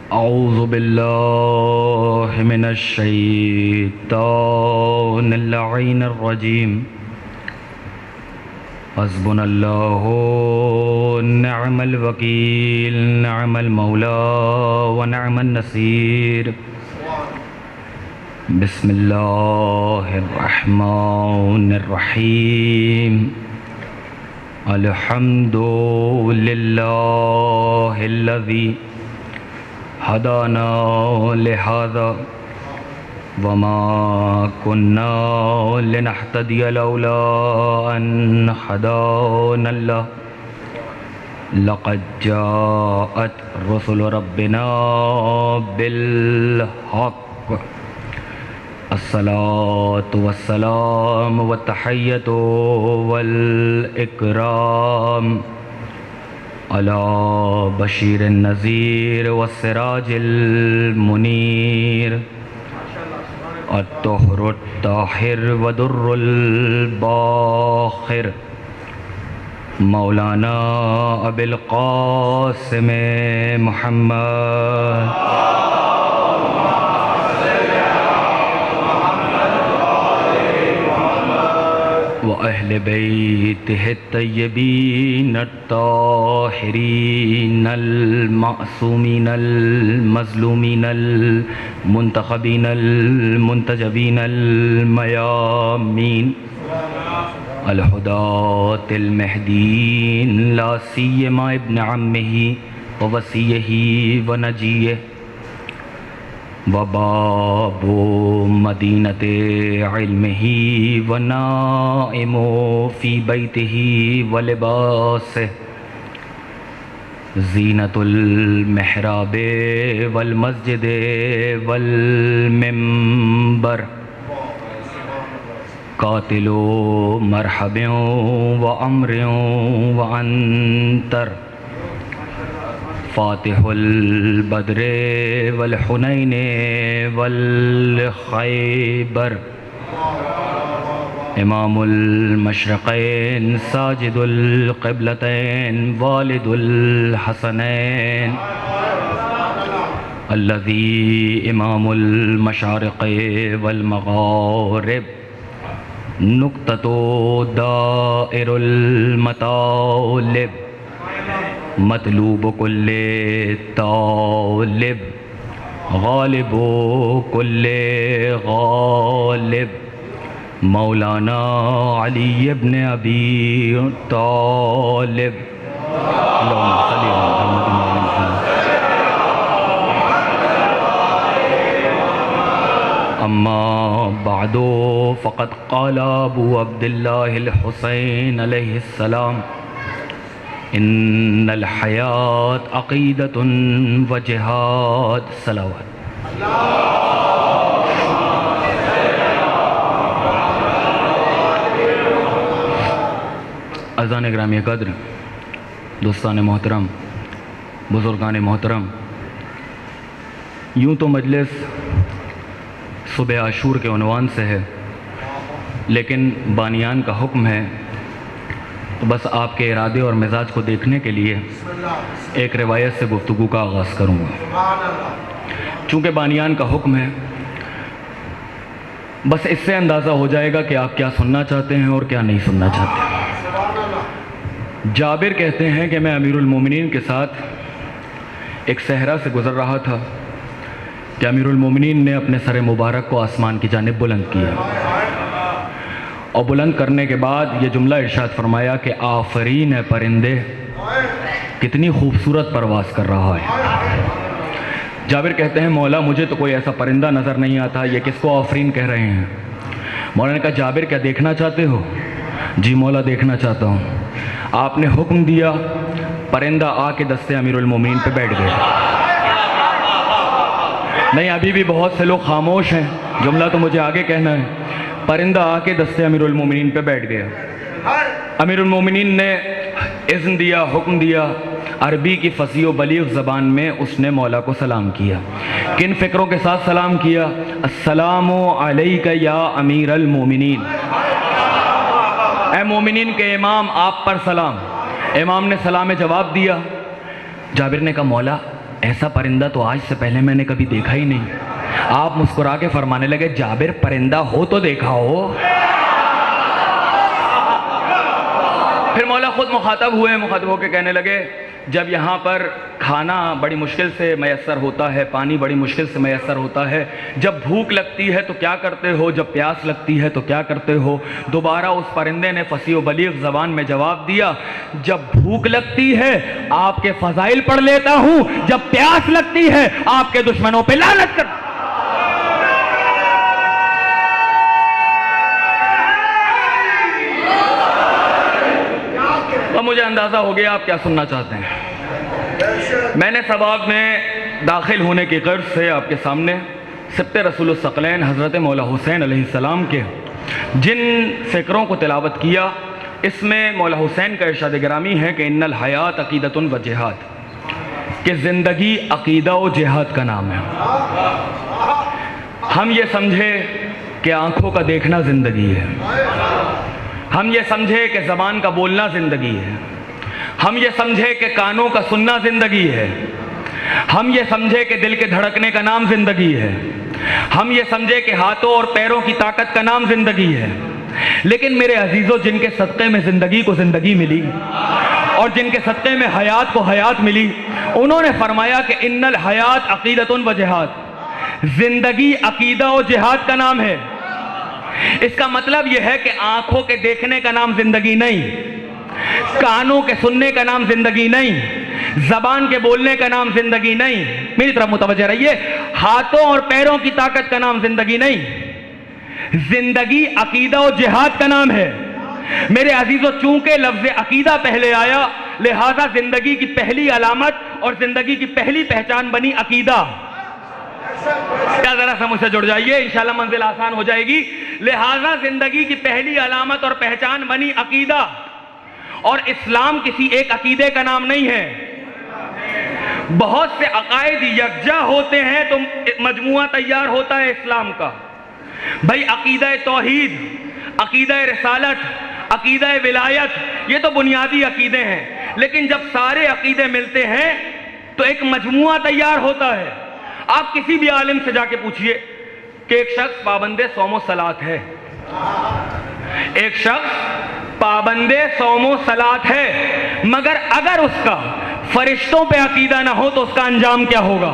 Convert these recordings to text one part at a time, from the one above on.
औज़ु बिल्लाहि मिनश शैतानिर लईनिर रजीम। हस्बुनल्लाहु व निअमल वकील, निअमल मौला व निअमन नसीर। बिस्मिल्लाहिर रहमानिर रहीम। अल्हम्दुलिल्लाहिल्लज़ी हदाना लिहाज़ा वमा कुन्ना लिनहतदिया लौला अन हदानल्लाह। लक़द जाअत रुसुलु रब्बिना बिल हक़्क़। अस्सलातु वस्सलामु वत्तहिय्यतु वल इकराम अला बशीरिन नज़ीर वस्सिराजिल मुनीर। अत्तहुरुत ताहिर वदुर्रुल बाखिर। मौलाना अबिल क़ासिम मुहम्मद व अहले बैतिहि तय्यबीन अत्ताहिरीन अल मासूमीन अल मज़लूमीन अल मुंतखबीन अल मुंतजबीन अल मयामीन अल हुदातिल महदीन ला सियमा इब्न अम्मिही व वसीयही व नजीयह व बाबु मदीनते इल्मिही व नाइमु फ़ी बैतिही व लिबासिह ज़ीनतुल महराबे वल मस्जिदे वल मिंबर। कातिलो मरहबों व अम्रों व अंतर। फ़ातिहुल बद्रे वल हुनैने वल खैबर। इमामुल मशरक़ैन साजिदुल क़िबलतैन वालिदुल हसनैन। अल्लज़ी इमामुल मशारिक़ वल मग़ारिब। नुक़्ततो दाइरुल मतालिब। मतलूब कुल्ले तालिब। गालिबो कुल्ले गालिब। मौलाना अली इब्न अबी तालिब। अम्मा बादो फ़क़द क़ाल अबू अब्दिल्लाहिल हुसैन अलैहिस्सलाम इन्नल हयात अक़ीदतुन व जिहाद। सलावत। अज़ान ग्रामी कद्र, दोस्तान मोहतरम, बुज़ुर्गान मोहतरम, यूँ तो मजलिस सुबह आशूर के उन्वान से है, लेकिन बानियान का हुक्म है तो बस आपके इरादे और मिजाज को देखने के लिए एक रिवायत से गुफ्तगू का आगाज़ करूँगा। चूँकि बानियान का हुक्म है, बस इससे अंदाज़ा हो जाएगा कि आप क्या सुनना चाहते हैं और क्या नहीं सुनना चाहते। जाबिर कहते हैं कि मैं अमीरुल मोमिनीन के साथ एक सहरा से गुज़र रहा था कि अमीरुल मोमिनीन ने अपने सर मुबारक को आसमान की जानिब बुलंद किया और बुलंद करने के बाद ये जुमला इरशाद फरमाया कि आफरीन है परिंदे, कितनी खूबसूरत परवाज़ कर रहा है। जाबिर कहते हैं मौला मुझे तो कोई ऐसा परिंदा नज़र नहीं आता, ये किसको आफरीन कह रहे हैं। मौला ने कहा जाबिर क्या देखना चाहते हो? जी मौला देखना चाहता हूँ। आपने हुक्म दिया, परिंदा आके दस्ते अमीरुल मोमिनीन पे बैठ गया। नहीं, अभी भी बहुत से लोग खामोश हैं, जुमला तो मुझे आगे कहना है। परिंदा आके दस्ते अमीरुल मोमिनीन पे बैठ गया। अमीरुल मोमिनीन ने इज़्न दिया, हुक्म दिया। अरबी की फसी व बलीग ज़बान में उसने मौला को सलाम किया। किन फ़िक्रों के साथ सलाम किया? अस्सलामु अलैका या अमीरल मोमिनीन, ए मोमिनीन के इमाम, आप पर सलाम। इमाम ने सलाम जवाब दिया। जाबिर ने कहा मौला ऐसा परिंदा तो आज से पहले मैंने कभी देखा ही नहीं। आप मुस्कुरा के फरमाने लगे, जाबिर परिंदा हो तो देखा हो। फिर मौला खुद मुखातब हुए, मुखातब होकर कहने लगे, जब यहाँ पर खाना बड़ी मुश्किल से मैसर होता है, पानी बड़ी मुश्किल से मैसर होता है, जब भूख लगती है तो क्या करते हो, जब प्यास लगती है तो क्या करते हो? दोबारा उस परिंदे ने फसी व बलीग ज़बान में जवाब दिया, जब भूख लगती है आपके फ़ज़ाइल पढ़ लेता हूँ, जब प्यास लगती है आपके दुश्मनों पे लानत कर। तो मुझे अंदाज़ा हो गया आप क्या सुनना चाहते हैं। मैंने सबाब में दाखिल होने की गर्ज से आपके सामने सिब्ते रसूल सकलैन हज़रत मौला हुसैन अलैहिस्सलाम के जिन फ़िक्रों को तिलावत किया, इसमें मौला हुसैन का इरशाद गिरामी है कि इन्नल हयात अक़ीदतुन व जिहाद, कि ज़िंदगी अक़ीदा व जिहाद का नाम है। हम ये समझे कि आँखों का देखना ज़िंदगी है, हम ये समझे कि ज़बान का बोलना ज़िंदगी है, हम ये समझे कि कानों का सुनना ज़िंदगी है, हम ये समझे कि दिल के धड़कने का नाम ज़िंदगी है, हम ये समझे कि हाथों और पैरों की ताकत का नाम ज़िंदगी है। लेकिन मेरे अजीज़ों, जिनके सदक़े में ज़िंदगी को ज़िंदगी मिली और जिनके सदक़े में हयात को हयात मिली, उन्होंने फरमाया कि इन्नल हयात अक़ीदतुन व जिहाद, ज़िंदगी अक़ीदा और जिहाद का नाम है। इसका मतलब यह है कि आंखों के देखने का नाम जिंदगी नहीं, कानों के सुनने का नाम जिंदगी नहीं, जबान के बोलने का नाम जिंदगी नहीं, मेरी तरफ मुतवज्जह रहिए, हाथों और पैरों की ताकत का नाम जिंदगी नहीं, जिंदगी अकीदा और जिहाद का नाम है। मेरे अजीजों, चूंकि लफ्ज़ अकीदा पहले आया, लिहाजा जिंदगी की पहली अलामत और जिंदगी की पहली पहचान बनी अकीदा। क्या जरा सा मुझसे जुड़ जाइए, इंशाल्लाह मंजिल आसान हो जाएगी। लिहाजा जिंदगी की पहली अलामत और पहचान बनी अकीदा, और इस्लाम किसी एक अकीदे का नाम नहीं है। बहुत से अकायद यकजा होते हैं तो मजमुआ तैयार होता है इस्लाम का। भाई अकीदा तौहीद, अकीदा रिसालत, अकीदा विलायत, ये तो बुनियादी अकीदे हैं, लेकिन जब सारे अकीदे मिलते हैं तो एक मजमुआ तैयार होता है। आप किसी भी आलिम से जाके पूछिए कि एक शख्स पाबंदे सौमो सलात है, एक शख्स पाबंदे सौमो सलात है, मगर अगर उसका फरिश्तों पे अकीदा ना हो तो उसका अंजाम क्या होगा?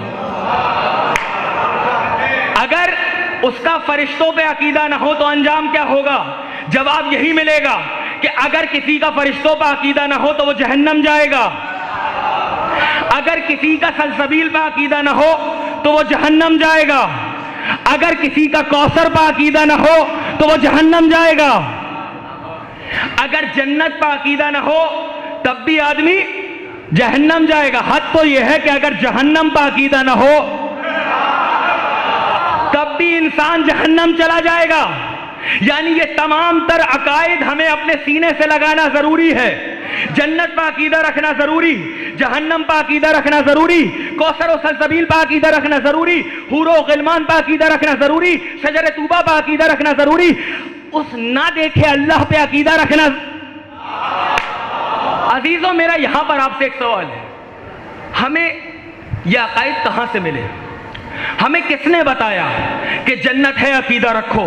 अगर उसका फरिश्तों पे अकीदा ना हो तो अंजाम क्या होगा? जवाब यही मिलेगा कि अगर किसी का फरिश्तों पे अकीदा ना हो तो वो जहन्नम जाएगा, अगर किसी का सलसबील पे अकीदा ना हो तो वो जहन्नम जाएगा, अगर किसी का कौसर पे अकीदा ना हो तो वो जहन्नम जाएगा, अगर जन्नत पे अकीदा ना हो तब भी आदमी जहन्नम जाएगा। हद तो यह है कि अगर जहन्नम पे अकीदा ना हो तब भी इंसान जहन्नम चला जाएगा। यानी ये तमाम तर अकायद हमें अपने सीने से लगाना जरूरी है। जन्नत पर अकीदा रखना जरूरी, जहन्नम पर अकीदा रखना जरूरी, कौसर और सलसबील पर अकीदा रखना जरूरी, हूरो गिलमान पर अकीदा रखना जरूरी, शजर तूबा पर अकीदा रखना जरूरी, उस ना देखे अल्लाह पे अकीदा रखना। अजीजों, मेरा यहां पर आपसे एक सवाल है, हमें यह अकायद कहां से मिले? हमें किसने बताया कि जन्नत है अकीदा रखो,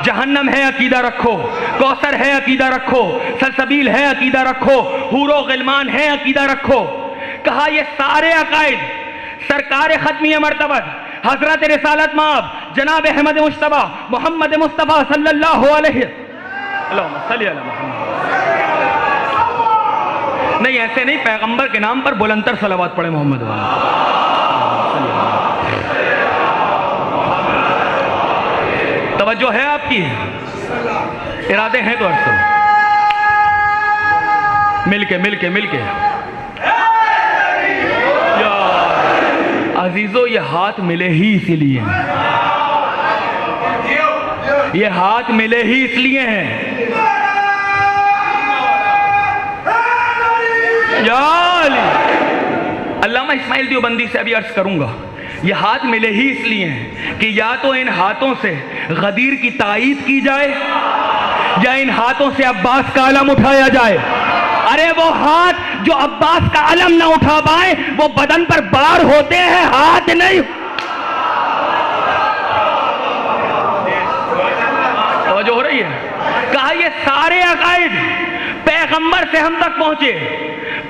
जहन्नम है अकीदा रखो, कौसर है अकीदा रखो, सलसबील है अकीदा रखो, हूरो गिलमान है अकीदा रखो? कहा ये सारे अकायद सरकार खत्मी मर्तबत हजरत रिसालत माब जनाब अहमद मुश्तबा मोहम्मद मुस्तफ़ा सल्लल्लाहु अलैहि नहीं, ऐसे नहीं, पैगंबर के नाम पर बुलंदतर सलावत पढ़े मोहम्मद वाला। तवज्जो है आपकी, इरादे हैं तो अर्ज करो, मिलके मिलके मिलके। अजीजों, ये हाथ मिले ही इसीलिए हैं, ये हाथ मिले ही इसलिए हैं। अल्लामा इस्माइल देवबंदी से अभी अर्ज करूंगा, ये हाथ मिले ही इसलिए हैं कि या तो इन हाथों से गदीर की तायीद की जाए या इन हाथों से अब्बास का आलम उठाया जाए। अरे वो हाथ जो अब्बास का अलम ना उठा पाए वो बदन पर बार होते हैं, हाथ नहीं। जो हो रही है, कहा ये सारे अकायद पैगंबर से हम तक पहुंचे।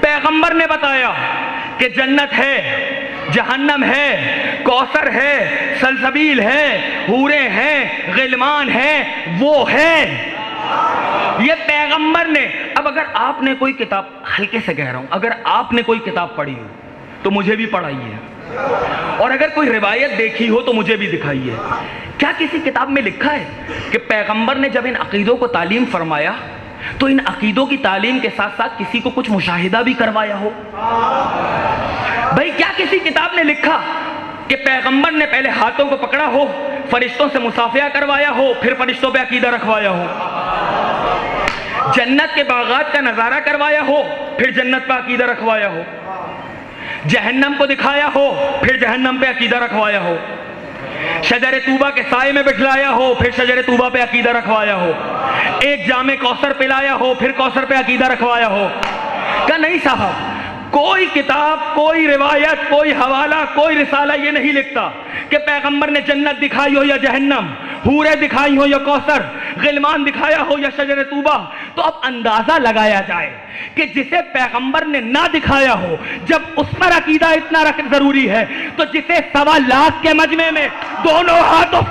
पैगंबर ने बताया कि जन्नत है, जहन्नम है, कौसर है, सलसबील है, हूरे हैं, गिलमान है, वो है। ये पैगंबर ने। अब अगर आपने कोई किताब, हल्के से कह रहा हूं, अगर आपने कोई किताब पढ़ी हो तो मुझे भी पढ़ाइए, और अगर कोई रिवायत देखी हो तो मुझे भी दिखाइए। क्या किसी किताब में लिखा है कि पैगंबर ने जब इन अकीदों को तालीम फरमाया तो इन अकीदों की तालीम के साथ साथ किसी को कुछ मुशाहिदा भी करवाया हो? भाई क्या किसी किताब ने लिखा कि पैगंबर ने पहले हाथों को पकड़ा हो, फरिश्तों से मुसाफिया करवाया हो, फिर फरिश्तों पे अकीदा रखवाया हो, जन्नत के बागात का नजारा करवाया हो, फिर जन्नत पे अकीदा रखवाया हो, जहन्नम को दिखाया हो, फिर जहन्नम पे अकीदा रखवाया हो, शजरे तूबा के साए में बिठलाया हो, फिर शजरे तूबा पे अकीदा रखवाया हो, एक जामे कौसर पिलाया हो, फिर कौसर पे अकीदा रखवाया हो? क्या नहीं साहब, कोई किताब, कोई रिवायत, कोई हवाला, कोई रिसाला ये नहीं लिखता कि पैगंबर ने जन्नत दिखाई हो या जहन्नम, हूरे दिखाई हो या कौसर, गिलमान दिखाया हो या शजरे तूबा। तो अब अंदाजा लगाया जाए कि जिसे पैगंबर ने ना दिखाया हो, जब उस पर अकीदा इतना रखना जरूरी है, तो जिसे 1.25 लाख के मजमे में दोनों हाथों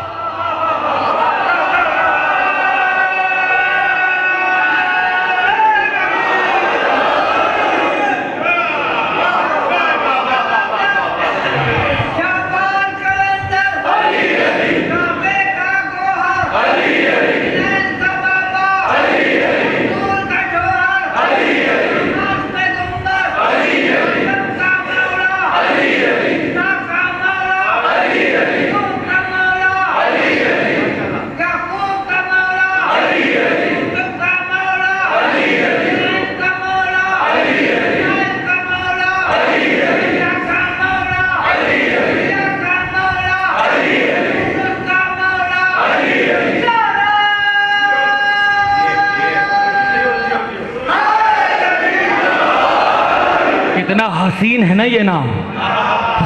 इतना हसीन है ना ये नाम,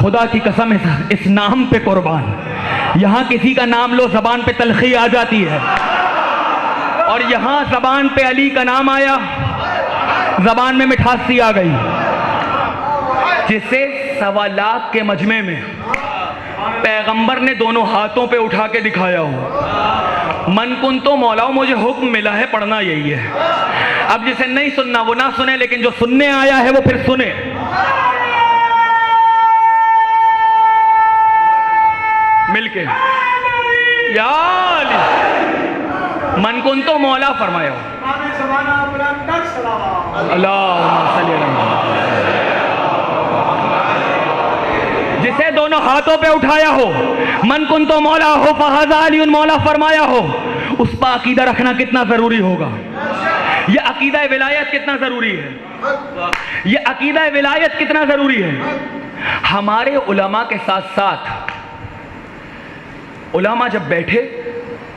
खुदा की कसम इस नाम पे कुर्बान। यहां किसी का नाम लो जबान पे तलखी आ जाती है, और यहां जबान पे अली का नाम आया, जबान में मिठास सी आ गई। जिसे 1.25 लाख के मजमे में पैगंबर ने दोनों हाथों पे उठा के दिखाया हो। मन कुन तो मौलाओ, मुझे हुक्म मिला है पढ़ना यही है। अब जिसे नहीं सुनना वो ना सुने, लेकिन जो सुनने आया है वो फिर सुने। मिलके या मन कुन तो मौला फरमाया हो। जिसे दोनों हाथों पे उठाया हो, मन कुन तो मौला हो फहाजा अली मौला फरमाया हो, उस पर अकीदा रखना कितना जरूरी होगा। ये अकीदा विलायत कितना जरूरी है, ये अकीदा विलायत कितना जरूरी है। हमारे उलमा के साथ साथ उलमा जब बैठे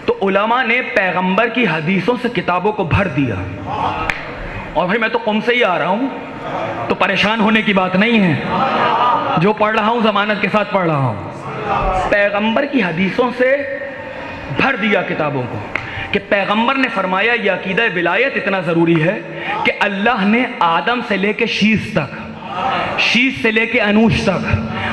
तो उलमा ने पैगंबर की हदीसों से किताबों को भर दिया। और भाई मैं तो कुम से ही आ रहा हूं, तो परेशान होने की बात नहीं है, जो पढ़ रहा हूं जमानत के साथ पढ़ रहा हूं। पैगंबर की हदीसों से भर दिया किताबों को कि पैगंबर ने फरमाया यह अकीदा विलायत इतना ज़रूरी है कि अल्लाह ने आदम से लेके शीश तक, शीश से लेके अनूश तक,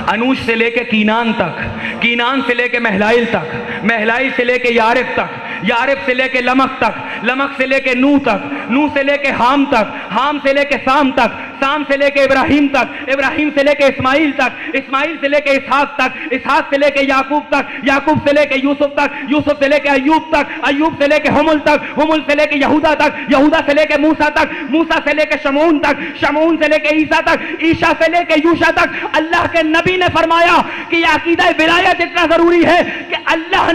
अनूश से लेके कीनान तक, कीनान से लेके महलाइल तक, महलाइल से लेके यारिब तक, यारिब से लेके लमक तक, लमक से लेके नूह तक, नूह से लेके हाम तक, हाम से लेके साम तक, साम से लेके इब्राहिम तक, इब्राहिम से लेके इस्माइल तक, इस्माइल से लेके इसहाक तक, इसहाक से लेके याकूब तक, याकूब से लेके यूसुफ तक, यूसुफ से लेके अय्यूब तक, अय्यूब से लेके हुमुल तक, हुमुल से लेके यहूदा तक, यहूदा से लेके मूसा तक, मूसा से लेके शमून तक, शमून से लेके ईसा तक, ईसा से लेके यूशा तक। अल्लाह के नबी ने फरमाया कि यह अकीदा विलायत इतना जरूरी है कि अल्लाह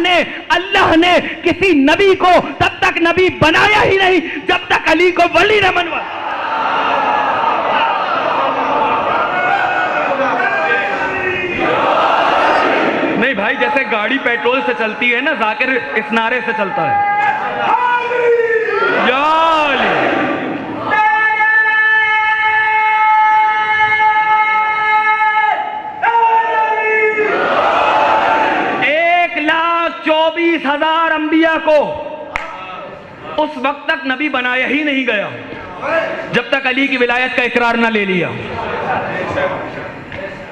ने किसी नबी को तब तक नबी बनाया ही नहीं जब तक अली को वली न मनवा। नहीं भाई, जैसे गाड़ी पेट्रोल से चलती है ना, जाकिर इस नारे से चलता है, या अली। अंबिया को उस वक्त तक नबी बनाया ही नहीं गया जब तक अली की विलायत का इकरार ना ले लिया।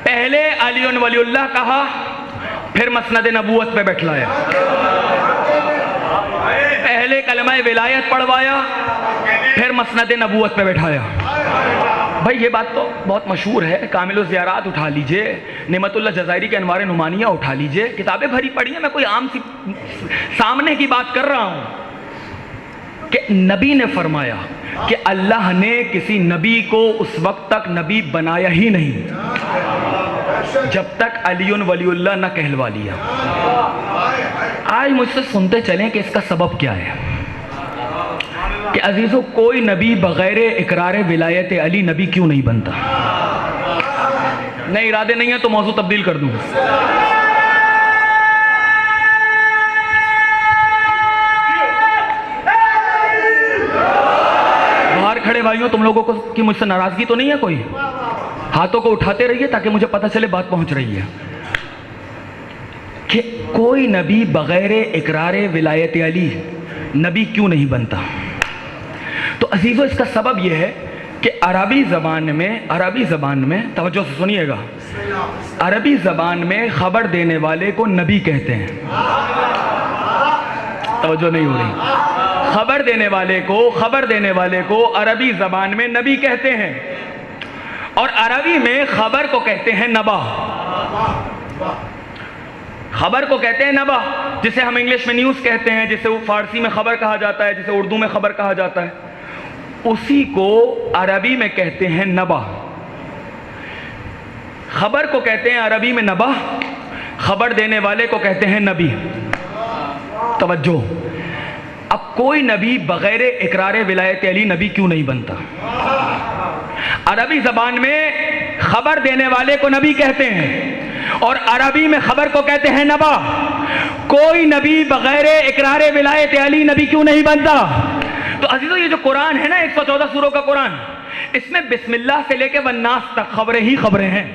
पहले अली वलीउल्लाह कहा, फिर मसनद नबूवत पे बैठलाया। पहले कलमा विलायत पढ़वाया, फिर मसनद नबूवत पे बैठाया। भाई ये बात तो बहुत मशहूर है, कामिल ज़ियारात उठा लीजिए, नेमतुल्लाह जज़ायरी के अनवार नुमानिया उठा लीजिए, किताबें भरी पड़ी हैं। मैं कोई आम सी सामने की बात कर रहा हूँ कि नबी ने फरमाया कि अल्लाह ने किसी नबी को उस वक्त तक नबी बनाया ही नहीं जब तक अली वलीउल्लाह न कहलवा लिया। आज मुझसे सुनते चलें कि इसका सबब क्या है कि अजीज़ों, कोई नबी बगैर इकरार विलायत अली नबी क्यों नहीं बनता। नहीं, इरादे नहीं है तो मौजू तब्दील कर दूं। बाहर खड़े भाइयों, तुम लोगों को की मुझसे नाराजगी तो नहीं है? कोई हाथों को उठाते रहिए ताकि मुझे पता चले बात पहुंच रही है। कि कोई नबी बगैर इकरार विलायत अली नबी क्यों नहीं बनता। तो अजीज़ों, इसका सबब यह है कि अरबी ज़बान में तवज्जो से सुनिएगा, अरबी ज़बान में खबर देने वाले को नबी कहते हैं। तवज्जो नहीं हो रही। खबर देने वाले को अरबी ज़बान में नबी कहते हैं और अरबी में खबर को कहते हैं नबा। खबर को कहते हैं नबा, जिसे हम इंग्लिश में न्यूज़ कहते हैं, जिसे वो फारसी में खबर कहा जाता है, जिसे उर्दू में खबर कहा जाता है, उसी को अरबी में कहते हैं नबा। खबर को कहते हैं अरबी में नबा, खबर देने वाले को कहते हैं नबी। तवज्जो, अब कोई नबी बगैर इकरार विलायत अली नबी क्यों नहीं बनता। अरबी ज़बान में खबर देने वाले को नबी कहते हैं और अरबी में खबर को कहते हैं नबा। कोई नबी बगैर इकरार विलायत अली नबी क्यों नहीं बनता। तो अजीजों, ये जो कुरान है ना, 114 सूरों का कुरान, इसमें बिस्मिल्लाह से लेके वन्नास तक खबरें ही खबरें हैं।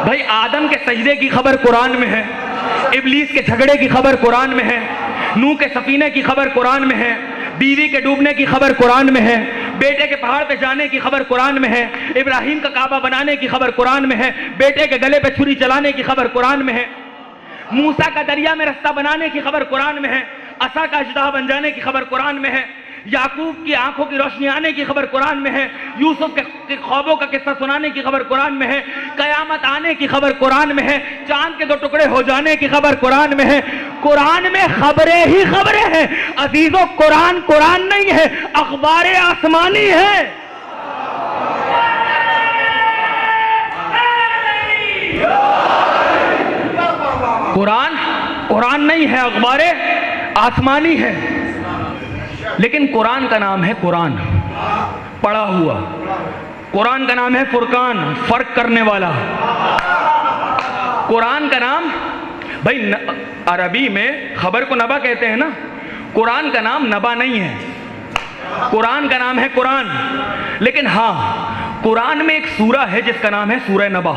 भाई, आदम के सजदे की खबर कुरान में है, इब्लीस के झगड़े की खबर कुरान में है, नूह के सफीने की खबर कुरान में है, बीवी के डूबने की खबर कुरान में है, बेटे के पहाड़ पे जाने की खबर कुरान में है, इब्राहिम का काबा बनाने की खबर कुरान में है, बेटे के गले पे छुरी चलाने की खबर कुरान में है, मूसा का दरिया में रास्ता बनाने की खबर कुरान में है, असा का अजदा बन जाने की खबर कुरान में है, याकूब की आंखों की रोशनी आने की खबर कुरान में है, यूसुफ के ख्वाबों का किस्सा सुनाने की खबर कुरान में है, कयामत आने की खबर कुरान में है, चांद के 2 टुकड़े हो जाने की खबर कुरान में है। कुरान में खबरें ही खबरें हैं अजीजों। कुरान कुरान नहीं है, अखबार आसमानी है। कुरान कुरान नहीं है, अखबार आसमानी है। लेकिन कुरान का नाम है कुरान, पढ़ा हुआ। कुरान का नाम है फुरकान, फर्क करने वाला। कुरान का नाम, भाई अरबी में खबर को नबा कहते हैं ना, कुरान का नाम नबा नहीं है, कुरान का नाम है कुरान। लेकिन हाँ, कुरान में एक सूरा है जिसका नाम है सूरह नबा।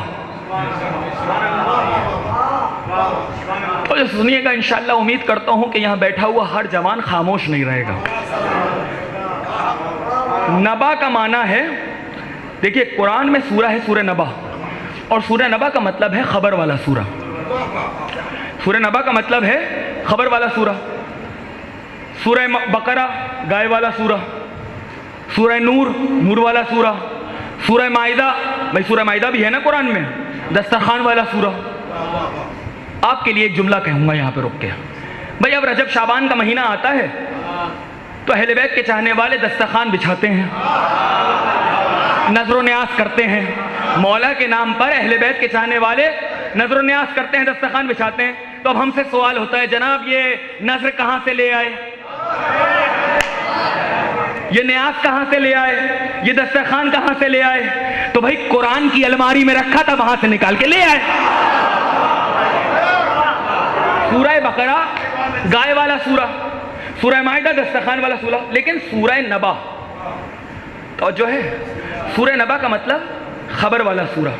तो सुनिएगा, इंशाअल्लाह उम्मीद करता हूं कि यहां बैठा हुआ हर जवान खामोश नहीं रहेगा। नबा का माना है, देखिए कुरान में सूरा है सूरह नबा, और सूरह नबा का मतलब है खबर वाला सूरा। सूरह नबा का मतलब है खबर वाला सूरा। सूरह बकरा गाय वाला सूरा, सूरह नूर नूर वाला सूरा, सूरह माइदा, भाई सूरह माइदा भी है ना कुरान में, दस्तरखान वाला सूरा। आपके लिए एक जुमला कहूँगा यहाँ पे रुक के। भाई अब रजब शाबान का महीना आता है तो अहले बैत के चाहने वाले दस्तरखान बिछाते हैं, नजर न्यास करते हैं। मौला के नाम पर अहले बैत के चाहने वाले नजर न्यास करते हैं, दस्तरखान बिछाते हैं। तो अब हमसे सवाल होता है, जनाब ये नजर कहाँ से ले आए, ये न्यास कहाँ से ले आए, ये दस्तरखान कहाँ से ले आए? तो भाई कुरान की अलमारी में रखा था, वहां से निकाल के ले आए। सूरह बकरा गाय वाला सूरा, सूरह माइदा दस्तरखान वाला सूरा। लेकिन सूरह नबा तो जो है, सूरह नबा का मतलब खबर वाला सूरा।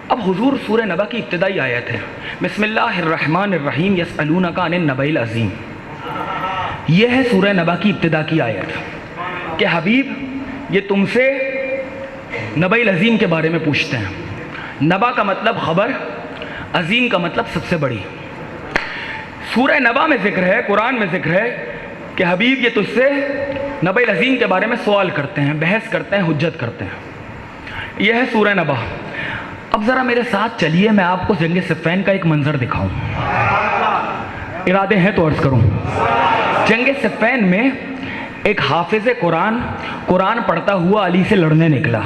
अब हुजूर सूरह नबा की इब्तिदाई आयत है, बिस्मिल्लाहिर्रहमानिर्रहीम यसअलूनका अनिन नबइल अज़ीम। यह है सूरह नबा की इब्तिदा की आयत कि हबीब ये तुमसे नबइल अज़ीम के बारे में पूछते हैं। नबा का मतलब खबर, अज़ीम का मतलब सबसे बड़ी। सूरह नबा में जिक्र है, कुरान में जिक्र है कि हबीब ये तुझसे नबइल अज़ीम के बारे में सवाल करते हैं, बहस करते हैं, हुज्जत करते हैं। यह है सूरह नबा। अब ज़रा मेरे साथ चलिए, मैं आपको जंग सिफ़ैन का एक मंज़र दिखाऊं। इरादे हैं तो अर्ज़ करूं। जंग सिफ़ैन में एक हाफिज़ कुरान पढ़ता हुआ अली से लड़ने निकला।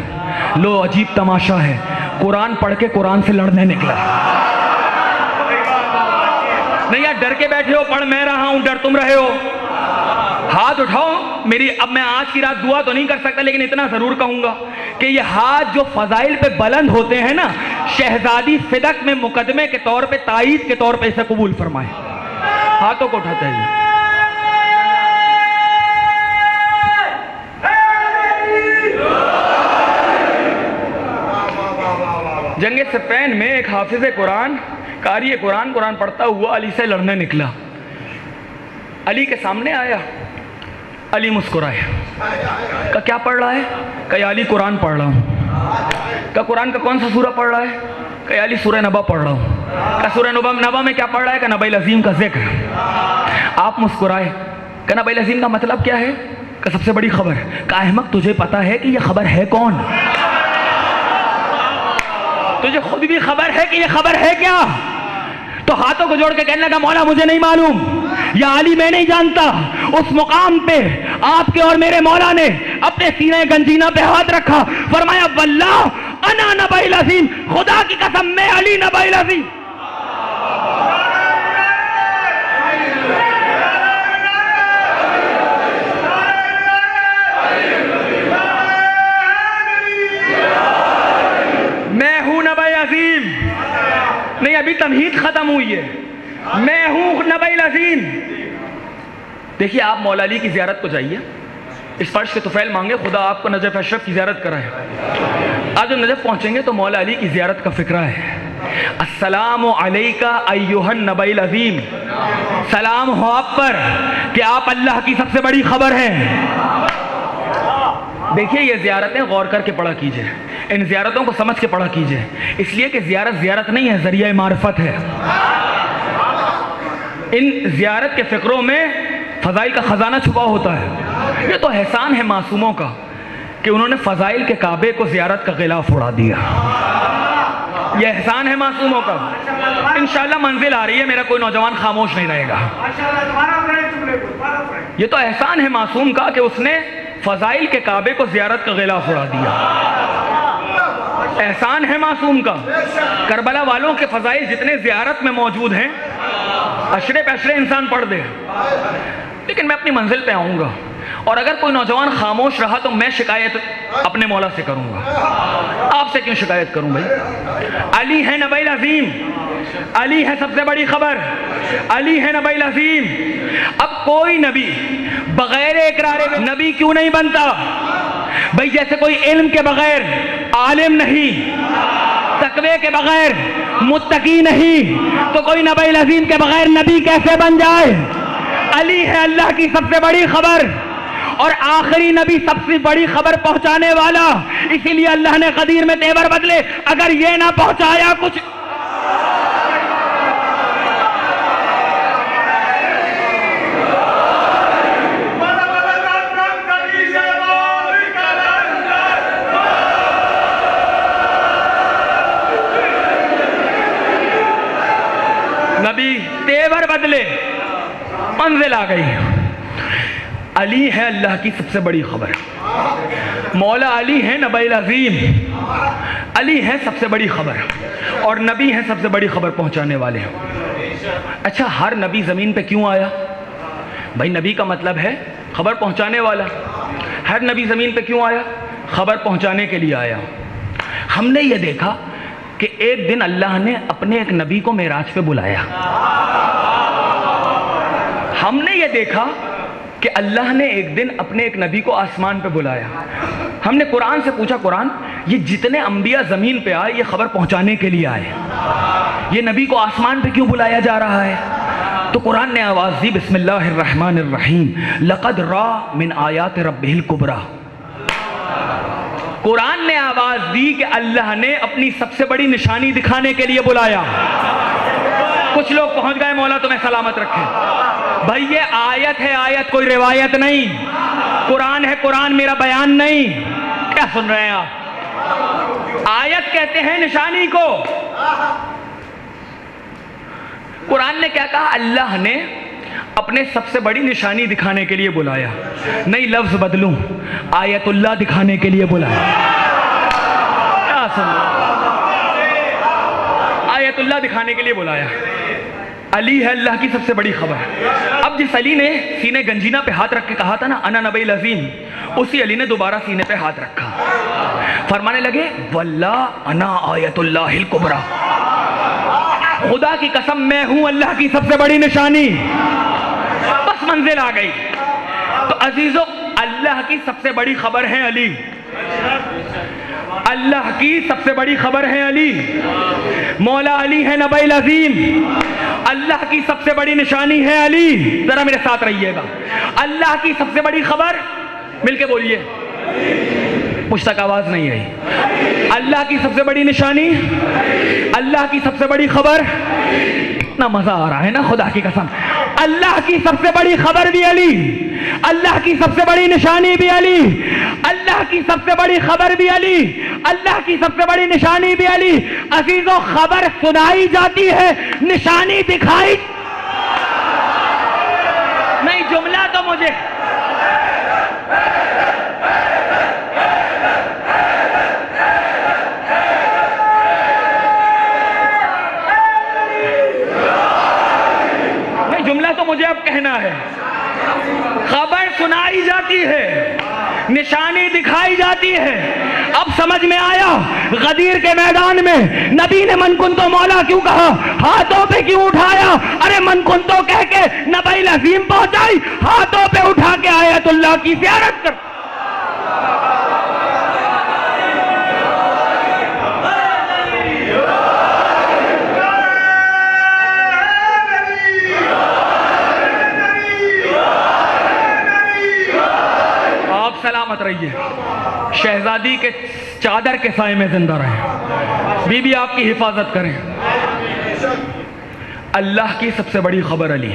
लो अजीब तमाशा है, कुरान पढ़ के कुरान से लड़ने निकला। नहीं यार, डर के बैठे हो, पढ़ मैं रहा हूं, डर तुम रहे हो। हाथ उठाओ मेरी। अब मैं आज की रात दुआ तो नहीं कर सकता, लेकिन इतना जरूर कहूंगा कि ये हाथ जो फजाइल पे बुलंद होते हैं ना, शहजादी फिदक में मुकदमे के तौर पे, ताईद के तौर पे इसे कबूल फरमाए। हाथों को उठाते हैं। जंग सिफ़ैन में एक हाफिज़ कुरान, कारी कुरान पढ़ता हुआ अली से लड़ने निकला। अली के सामने आया, अली मुस्कुराए, का क्या पढ़ रहा है? कहा अली कुरान पढ़ रहा हूँ। का कुरान का कौन सा सूरा पढ़ रहा है? कहा अली सूरह नबा पढ़ रहा हूँ। का सूरह नबा में क्या पढ़ रहा है? का नबइल अज़ीम का जिक्र। आप मुस्कुराए। का नबइल अज़ीम का मतलब क्या है? का सबसे बड़ी खबर। का अहमक तुझे पता है कि यह खबर है कौन? तुझे खुद भी खबर है कि यह खबर है क्या? तो हाथों को जोड़ के कहने लगा, मौला मुझे नहीं मालूम, या अली मैं नहीं जानता। उस मुकाम पे आपके और मेरे मौला ने अपने सीने गंजीना पे हाथ रखा, फरमाया वल्लाह अना नबइल अज़ीम, खुदा की कसम मैं अली नबइल अज़ीम। मैं हूं नबइल अज़ीम। नहीं, अभी तमहीद खत्म हुई है। मैं हूं नबइल अज़ीम। देखिए, आप मौला अली की ज़ियारत को जाइए, इस फर्श के तुफैल मांगे, खुदा आपको नजफ अशरफ की ज़ियारत कराए। आज जब नजफ पहुंचेंगे तो मौला अली की ज़ियारत का फिक्रा है। अस्सलामु अलैका अय्युहन नबइल अज़ीम, सलाम हो आप पर कि आप अल्लाह की सबसे बड़ी खबर हैं। देखिए, ये ज़ियारतें गौर करके पढ़ा कीजिए, इन ज़ियारतों को समझ के पढ़ा कीजिए, इसलिए कि ज़ियारत नहीं है, ज़रिया मारिफत है। इन ज़ियारत के फ़िक्रों में फ़ज़ाइल का ख़जाना छुपा होता है। ये तो एहसान है मासूमों का कि उन्होंने फ़ज़ाइल के काबे को ज़ियारत का गिलाफ उड़ा दिया। ये एहसान है मासूमों का। इंशाअल्लाह मंजिल आ रही है, मेरा कोई नौजवान खामोश नहीं रहेगा। ये तो एहसान है मासूम का कि उसने फ़ज़ाइल के काबे को ज़ियारत का गिलाफ उड़ा दिया। एहसान है मासूम का। करबला वालों के फ़ज़ाइल जितने ज़ियारत में मौजूद हैं, अशरे पे अशरे इंसान पढ़ दे। लेकिन मैं अपनी मंजिल पे आऊँगा, और अगर कोई नौजवान खामोश रहा तो मैं शिकायत अपने मौला से करूँगा। आपसे क्यों शिकायत करूँ भाई? अली है नबइल अज़ीम, अली है सबसे बड़ी खबर, अली है नबइल अज़ीम। अब कोई नबी बगैर इकरार नबी क्यों नहीं बनता भाई? जैसे कोई इल्म के बगैर आलिम नहीं, तकवे के बगैर मुत्तकी नहीं, तो कोई नबइल अज़ीम के बगैर नबी कैसे बन जाए? अली है अल्लाह की सबसे बड़ी खबर और आखिरी नबी, सबसे बड़ी खबर पहुंचाने वाला। इसीलिए अल्लाह ने कदीर में तेवर बदले, अगर ये ना पहुंचाया कुछ। नबी तेवर बदले, मंजिल आ गई। अली है अल्लाह की सबसे बड़ी खबर, मौला अली है नबइल अज़ीम। अली है सबसे बड़ी खबर और नबी है सबसे बड़ी खबर पहुंचाने वाले। अच्छा, हर नबी ज़मीन पे क्यों आया भाई? नबी का मतलब है खबर पहुंचाने वाला। हर नबी ज़मीन पे क्यों आया? खबर पहुंचाने के लिए आया। हमने ये देखा कि एक दिन अल्लाह ने अपने एक नबी को मेराज पे बुलाया। हमने ये देखा कि अल्लाह ने एक दिन अपने एक नबी को आसमान पे बुलाया। हमने कुरान से पूछा, कुरान ये जितने अंबिया ज़मीन पे आए ये खबर पहुंचाने के लिए आए, ये नबी को आसमान पे क्यों बुलाया जा रहा है? तो कुरान ने आवाज़ दी, बिस्मिल्लाहिर्रहमानिर्रहीम, लक़द रा मिन आयात रब्बिहिल कुबरा। कुरान ने आवाज़ दी कि अल्लाह ने अपनी सबसे बड़ी निशानी दिखाने के लिए बुलाया। कुछ लोग पहुंच गए, मौला तुम्हें सलामत रखे। भाई ये आयत है, आयत कोई रिवायत नहीं, कुरान है, कुरान मेरा बयान नहीं। क्या सुन रहे हैं आप? आयत कहते हैं निशानी को। कुरान ने क्या कहा? अल्लाह ने अपने सबसे बड़ी निशानी दिखाने के लिए बुलाया। नहीं, लफ्ज बदलूं, आयतुल्लाह दिखाने के लिए बुलाया। क्या सुन रहे? आयतुल्लाह दिखाने के लिए बुलाया। अली है अल्लाह की सबसे बड़ी खबर। अब जिस अली ने सीने गंजीना पे हाथ रख के कहा था ना, अना नबील अज़ीम, उसी अली ने दोबारा सीने पे हाथ रखा, फरमाने लगे, वल्लाह अना आयतुल्लाहिल कुबरा, खुदा की कसम मैं हूं अल्लाह की सबसे बड़ी निशानी। बस मंजिल आ गई। तो अजीजों, अल्लाह की सबसे बड़ी खबर है अली, अल्लाह की सबसे बड़ी खबर है अली। मौला अली है नबील अज़ीम, अल्लाह की सबसे बड़ी निशानी है अली। जरा मेरे साथ रहिएगा। अल्लाह की सबसे बड़ी खबर, मिलके बोलिए, मुझ तक आवाज नहीं आई। अल्लाह की सबसे बड़ी निशानी, अल्लाह की सबसे बड़ी खबर। इतना मजा आ रहा है ना, खुदा की कसम। अल्लाह की सबसे बड़ी खबर भी अली, अल्लाह की सबसे बड़ी निशानी भी अली, अल्लाह की सबसे बड़ी खबर भी अली, अल्लाह की सबसे बड़ी निशानी भी अली। अजीजों, खबर सुनाई जाती है, निशानी दिखाई नहीं। जुमला तो मुझे मुझे अब कहना है। खबर सुनाई जाती है, निशानी दिखाई जाती है। अब समझ में आया गदीर के मैदान में नबी ने मनकुंतो मौला क्यों कहा, हाथों पे क्यों उठाया? अरे मनकुंतो कह के नबील अज़ीम पहुंचाई, हाथों पे उठा के आयतुल्लाह की ज़ियारत कर। सलामत रहिए, शहजादी के चादर के साए में जिंदा रहे, बीबी आपकी हिफाजत करें। अल्लाह की सबसे बड़ी खबर अली,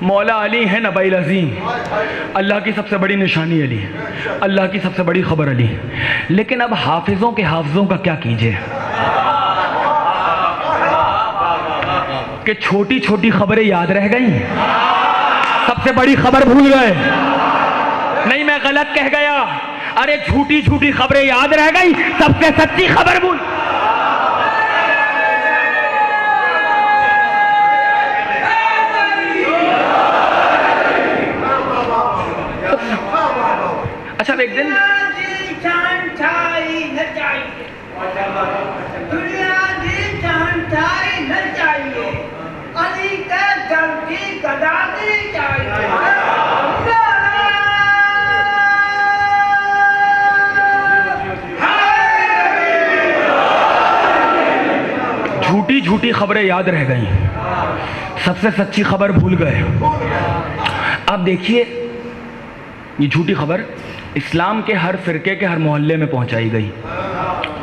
मौला अली है नबील अज़ीम, अल्लाह की सबसे बड़ी निशानी अली, अल्लाह की सबसे बड़ी खबर अली। लेकिन अब हाफिजों के हाफिजों का क्या कीजिए कि छोटी छोटी खबरें याद रह गई, सबसे बड़ी खबर भूल गए। नहीं, मैं गलत कह गया। अरे झूठी झूठी खबरें याद रह गई, सबसे सच्ची खबर भूल। अच्छा, एक दिन झूठी झूठी खबरें याद रह गई, सबसे सच्ची खबर भूल गए। अब देखिए, ये झूठी खबर इस्लाम के हर फिरके के हर मोहल्ले में पहुंचाई गई।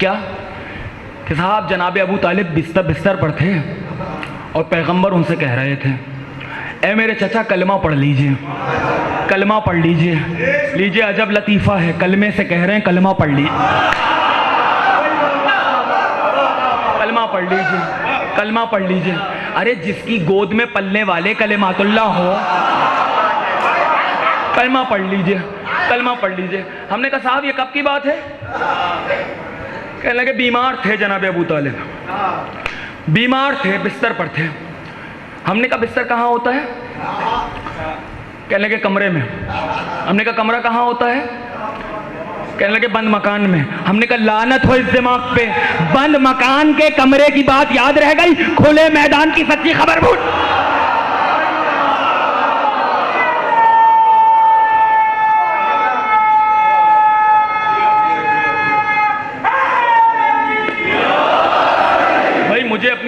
क्या कि साहब जनाब अबू तालिब बिस्तर पर थे और पैगंबर उनसे कह रहे थे, ए मेरे चचा कलमा पढ़ लीजिए, कलमा पढ़ लीजिए। लीजिए, अजब लतीफ़ा है, कलमे से कह रहे हैं कलमा पढ़ लीजिए, कलमा पढ़ लीजिए, कलमा पढ़ लीजिए। अरे जिसकी गोद में पलने वाले कलिमातुल्लाह हो, कलमा पढ़ लीजिए, कलमा पढ़ लीजिए। हमने कहा साहब ये कब की बात है? कहने लगे बीमार थे जनाब अबू तालिब, बीमार थे, बिस्तर पर थे। हमने कहा बिस्तर कहाँ होता है? कहने लगे कमरे में। हमने कहा कमरा कहाँ होता है? कहने लगे बंद मकान में। हमने कहा लानत हो इस दिमाग पे, बंद मकान के कमरे की बात याद रह गई, खुले मैदान की सच्ची खबर भूल।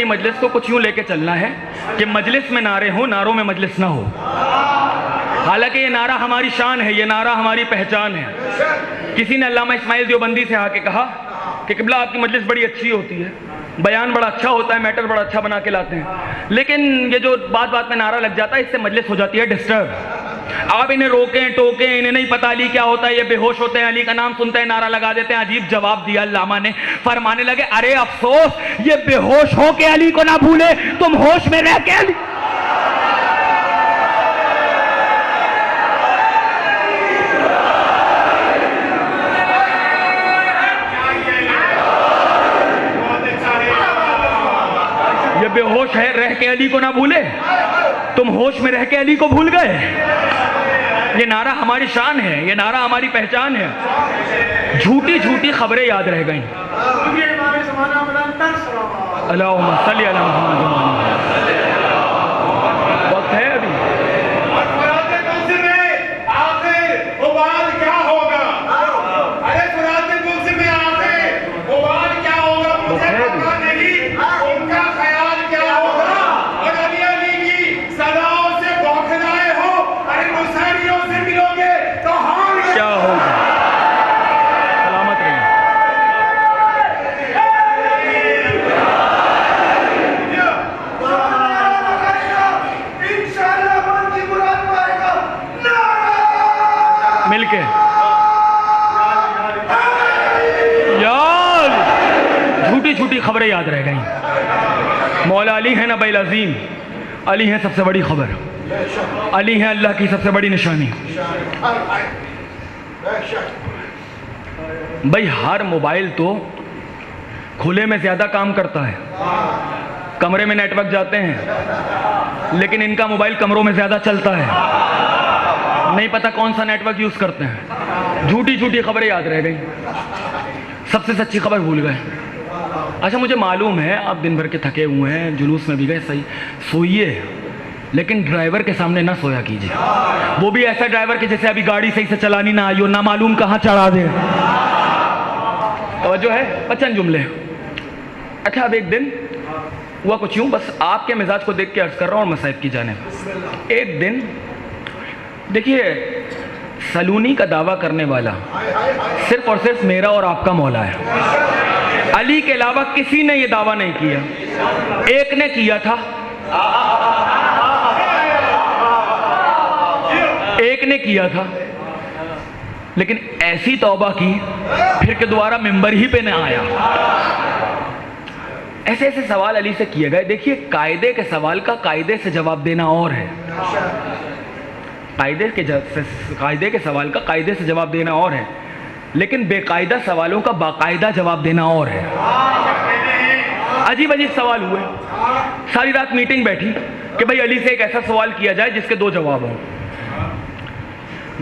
मजलिस को कुछ यूँ लेके चलना है कि मजलिस में नारे हो, नारों में मजलिस ना हो। हालांकि ये नारा हमारी शान है, ये नारा हमारी पहचान है। किसी ने अल्लामा इस्माइल देवबंदी से आके कहा कि क़िबला आपकी मजलिस बड़ी अच्छी होती है, बयान बड़ा अच्छा होता है, मैटर बड़ा अच्छा बना के लाते हैं, लेकिन ये जो बात बात में नारा लग जाता है इससे मजलिस हो जाती है डिस्टर्ब। आप इन्हें रोकें टोकें, इन्हें नहीं पता अली क्या होता है, ये बेहोश होते हैं, अली का नाम सुनते हैं नारा लगा देते हैं। अजीब जवाब दिया अल्लामा ने, फरमाने लगे अरे अफसोस, ये बेहोश हो के अली को ना भूले, तुम होश में रह के अली। ये बेहोश है रह के अली को ना भूले, तुम होश में रह के अली को भूल गए। ये नारा हमारी शान है, ये नारा हमारी पहचान है। झूठी झूठी खबरें याद रह गई। अल्लाहुम्मा सल्ली अला मुहम्मद। वक्त है अभी। मिलके यार झूठी झूठी खबरें याद रह गई। मौला अली है ना बैल अजीम, अली है सबसे बड़ी खबर, अली है अल्लाह की सबसे बड़ी निशानी। भाई हर मोबाइल तो खुले में ज्यादा काम करता है, कमरे में नेटवर्क जाते हैं, लेकिन इनका मोबाइल कमरों में ज्यादा चलता है, नहीं पता कौन सा नेटवर्क यूज करते हैं। झूठी झूठी खबरें याद रह गई, सबसे सच्ची खबर भूल गए। अच्छा मुझे मालूम है आप दिन भर के थके हुए हैं, जुलूस में भी गए, सही सोइए, लेकिन ड्राइवर के सामने ना सोया कीजिए, वो भी ऐसा ड्राइवर कि जैसे अभी गाड़ी सही से चलानी ना आई हो, ना मालूम कहाँ चढ़ा दे। तो जो है बचन जुमले। अच्छा अब एक दिन हुआ कुछ यूँ, बस आपके मिजाज को देख के अर्ज कर रहा हूँ और मसाइब की जानिब। एक दिन देखिए सलूनी का दावा करने वाला सिर्फ और सिर्फ मेरा और आपका मौला है। अली के अलावा किसी ने यह दावा नहीं किया। एक ने किया था, एक ने किया था, लेकिन ऐसी तौबा की फिर के दोबारा मिंबर ही पे न आया। ऐसे ऐसे सवाल अली से किए गए। देखिए कायदे के सवाल का कायदे से जवाब देना और है, कायदे के सवाल का कायदे से जवाब देना और है, लेकिन बेकायदा सवालों का बाकायदा जवाब देना और है। अजीब अजीब सवाल हुए, सारी रात मीटिंग बैठी कि भाई अली से एक ऐसा सवाल किया जाए जिसके दो जवाब हों।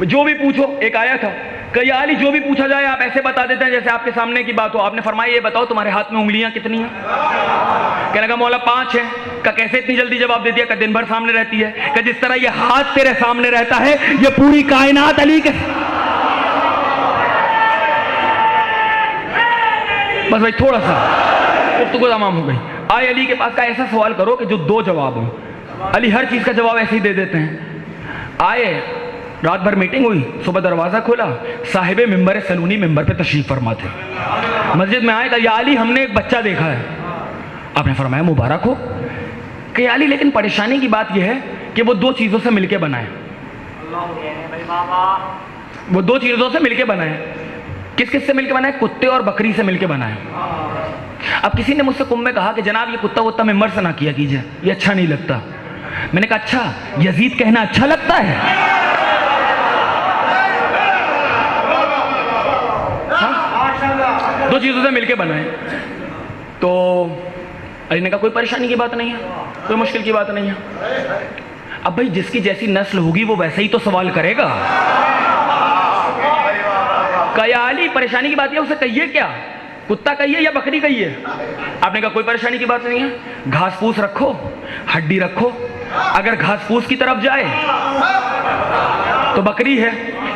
जो भी पूछो, एक आया था कि या अली जो भी पूछा जाए आप ऐसे बता देते हैं जैसे आपके सामने की बात हो। आपने फरमाया ये बताओ तुम्हारे हाथ में उंगलियां कितनी हैं? कहने लगा मौला 5 है। का कैसे इतनी जल्दी जवाब दे दिया? का दिन भर सामने रहती है। का जिस तरह ये हाथ तेरे सामने रहता है ये पूरी कायनात अली के। बस भाई थोड़ा सा गुफ्तगू तमाम हो गई। आए अली के पास का ऐसा सवाल करो कि जो 2 जवाब हो। अली हर चीज का जवाब ऐसे ही दे देते हैं। आए, रात भर मीटिंग हुई, सुबह दरवाजा खोला, साहिबे मिंबर सलूनी मिंबर पे तशरीफ फरमा थे। मस्जिद में आए, कहा या अली हमने एक बच्चा देखा है। आपने फरमाया मुबारक हो। कि अली लेकिन परेशानी की बात यह है कि वो 2 चीज़ों से मिलके बनाए। वो 2 चीज़ों से मिलके बनाए। किस किस से मिलके बनाए? कुत्ते और बकरी से मिलके बनाए। अब किसी ने मुझसे कुंभ में कहा कि जनाब ये कुत्ता वुत्ता मिंबर से ना किया कीजिए, ये अच्छा नहीं लगता। मैंने कहा अच्छा यजीद कहना अच्छा लगता है? हाँ? 2 चीज़ों से मिलके बनाए। तो अली ने कहा कोई परेशानी की बात नहीं है, कोई मुश्किल की बात नहीं है। अब भाई जिसकी जैसी नस्ल होगी वो वैसे ही तो सवाल करेगा। कया अली परेशानी की बात है, उसे कहिए क्या, कुत्ता कहिए या बकरी कहिए? आपने कहा कोई परेशानी की बात नहीं है, घास फूस रखो, हड्डी रखो, अगर घास फूस की तरफ जाए तो बकरी है,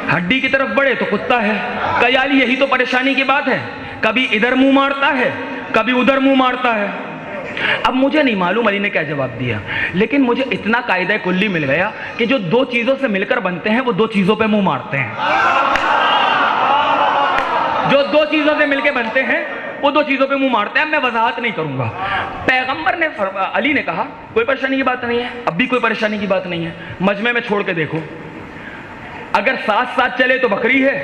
हड्डी की तरफ बढ़े तो कुत्ता है। कया अली यही तो परेशानी की बात है, कभी इधर मुंह मारता है कभी उधर मुंह मारता है। अब मुझे नहीं मालूम अली ने क्या जवाब दिया, लेकिन मुझे इतना कायदा कुल्ली मिल गया कि जो दो चीजों से मिलकर बनते हैं वो दो चीजों पे मुंह मारते हैं। जो दो चीजों से मिलकर बनते हैं वो दो चीजों पे मुंह मारते हैं। मैं वजाहत नहीं करूंगा। पैगंबर ने, अली ने कहा कोई परेशानी की बात नहीं है, अब भी कोई परेशानी की बात नहीं है, मजमे में छोड़ के देखो, अगर साथ साथ चले तो बकरी है,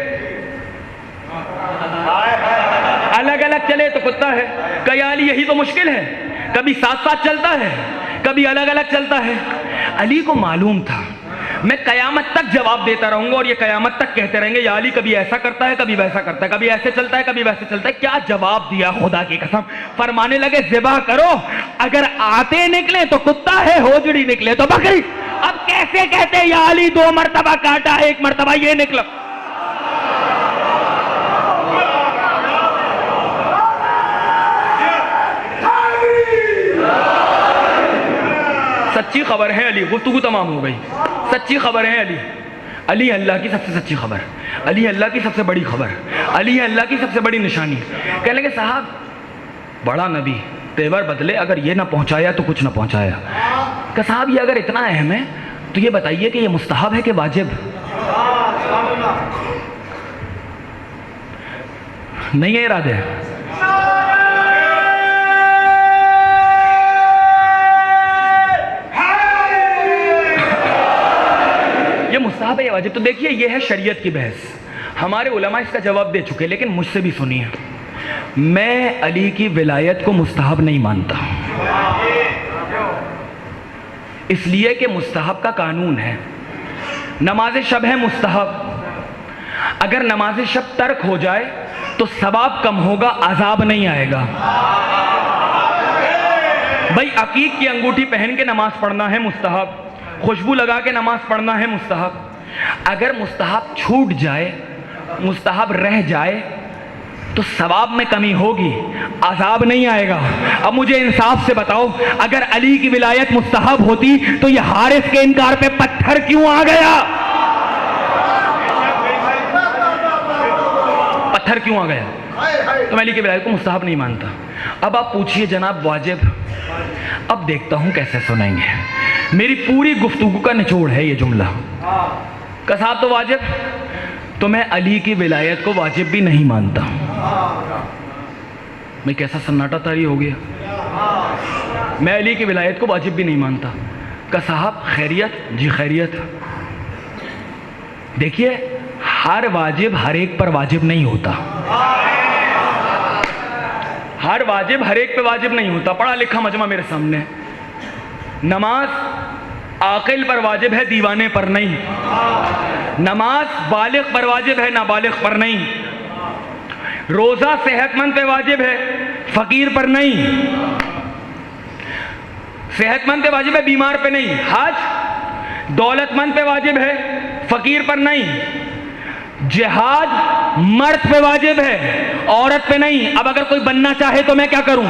अलग अलग चले तो कुत्ता है। कया अली यही तो मुश्किल है, कभी साथ साथ चलता है, कभी अलग अलग चलता है। अली को मालूम था मैं कयामत तक जवाब देता रहूंगा और ये कयामत तक कहते रहेंगे या अली कभी ऐसा करता है, कभी वैसा करता है, कभी ऐसे चलता है, कभी वैसे चलता है। क्या जवाब दिया खुदा की कसम। फरमाने लगे ज़िबा करो, अगर आते निकले तो कुत्ता है, होजड़ी निकले तो बकरी। अब कैसे कहते या अली 2 मरतबा काटा, 1 मरतबा ये निकला। सच्ची खबर है अली, गुफ्तगू तमाम हो गई। सच्ची खबर है अली, अली अल्लाह की सबसे सच्ची खबर, अली अल्लाह की सबसे बड़ी खबर, अली अल्लाह की सबसे बड़ी निशानी। कहने लगे साहब बड़ा नबी, तेवर बदले, अगर ये ना पहुंचाया तो कुछ ना पहुंचाया। कि साहब ये अगर इतना अहम है तो ये बताइए कि ये मुस्तहब है कि वाजिब? नहीं है इरादे। ये मुस्तहब है या वाजिब? तो देखिए ये है शरीयत की बहस। हमारे उलमा इसका जवाब दे चुके, लेकिन मुझसे भी सुनिए। मैं अली की विलायत को मुस्तहब नहीं मानता, इसलिए कि मुस्तहब का कानून है। नमाज शब है मुस्तहब, अगर नमाज शब तर्क हो जाए तो सवाब कम होगा, अजाब नहीं आएगा। भाई अकीक की अंगूठी पहन के नमाज पढ़ना है मुस्तहब, खुशबू लगा के नमाज पढ़ना है मुस्तहब। अगर मुस्तहब छूट जाए, मुस्तहब रह जाए तो सवाब में कमी होगी, अजाब नहीं आएगा। अब मुझे इंसाफ से बताओ, अगर अली की विलायत मुस्तहब होती तो ये हारिस के इनकार पे पत्थर क्यों आ गया? पत्थर क्यों आ गया? तो मैं अली की विलायत को मुस्तहब नहीं मानता। अब आप पूछिए जनाब वाजिब, अब देखता हूं कैसे सुनेंगे। मेरी पूरी गुफ्तगू का निचोड़ है ये जुमला। कसाब तो वाजिब, तो मैं अली की विलायत को वाजिब भी नहीं मानता। मैं कैसा सन्नाटा तारी हो गया। मैं अली की विलायत को वाजिब भी नहीं मानता। का साहब खैरियत? जी खैरियत। देखिए हर वाजिब हर एक पर वाजिब नहीं होता, हर वाजिब हर एक पे वाजिब नहीं होता। पढ़ा लिखा मजमा मेरे सामने। नमाज आकिल पर वाजिब है, दीवाने पर नहीं। नमाज बालिग पर वाजिब है, नाबालिग पर नहीं। रोजा सेहतमंद पे वाजिब है, फकीर पर नहीं। सेहतमंद पे वाजिब है, बीमार पे नहीं। हज दौलतमंद पे वाजिब है, फकीर पर नहीं। जिहाद मर्द पे वाजिब है, औरत पे नहीं। अब अगर कोई बनना चाहे तो मैं क्या करूं?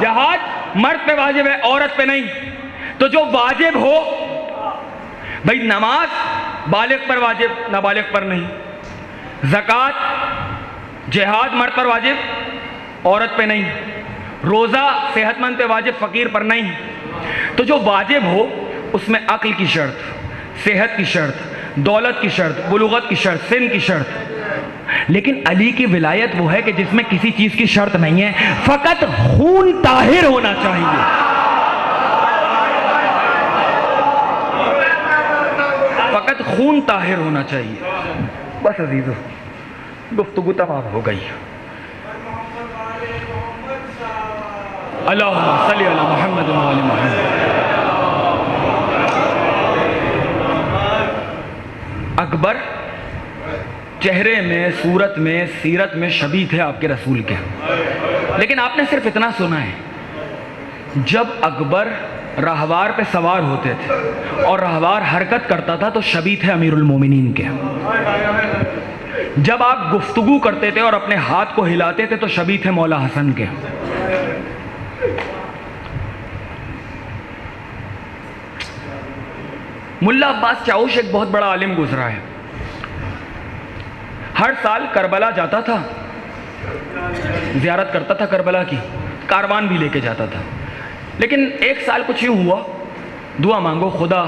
जिहाद मर्द पे वाजिब है, औरत पे नहीं। तो जो वाजिब हो भाई, नमाज बालिग पर वाजिब, नाबालिग पर नहीं। ज़कात जिहाद मर्द पर वाजिब, औरत पे नहीं। रोज़ा सेहतमंद पे वाजिब, फ़कीर पर नहीं। तो जो वाजिब हो उसमें अक्ल की शर्त, सेहत की शर्त, दौलत की शर्त, बुलूगत की शर्त, सिन की शर्त। लेकिन अली की विलायत वो है कि जिसमें किसी चीज़ की शर्त नहीं है, फ़कत खून ताहिर होना चाहिए। फ़कत खून ताहिर होना चाहिए। बस अजीज़ों, गुफ्तगू तमाम हो गई। अल्लाहुम्मा सल्ली अला मुहम्मद व आले मुहम्मद। अकबर चेहरे में, सूरत में, सीरत में शबीह थे आपके रसूल के, लेकिन आपने सिर्फ इतना सुना है, जब अकबर रहवार पे सवार होते थे और रहवार हरकत करता था तो शबीह थे अमीरुल मोमिनीन के। जब आप गुफ्तगू करते थे और अपने हाथ को हिलाते थे तो शबीह थे मौला हसन के। मुल्ला अब्बास चाउश एक बहुत बड़ा आलिम गुजरा है। हर साल करबला जाता था, ज़ियारत करता था करबला की। कारवान भी लेके जाता था। लेकिन एक साल कुछ यूँ हुआ, दुआ मांगो खुदा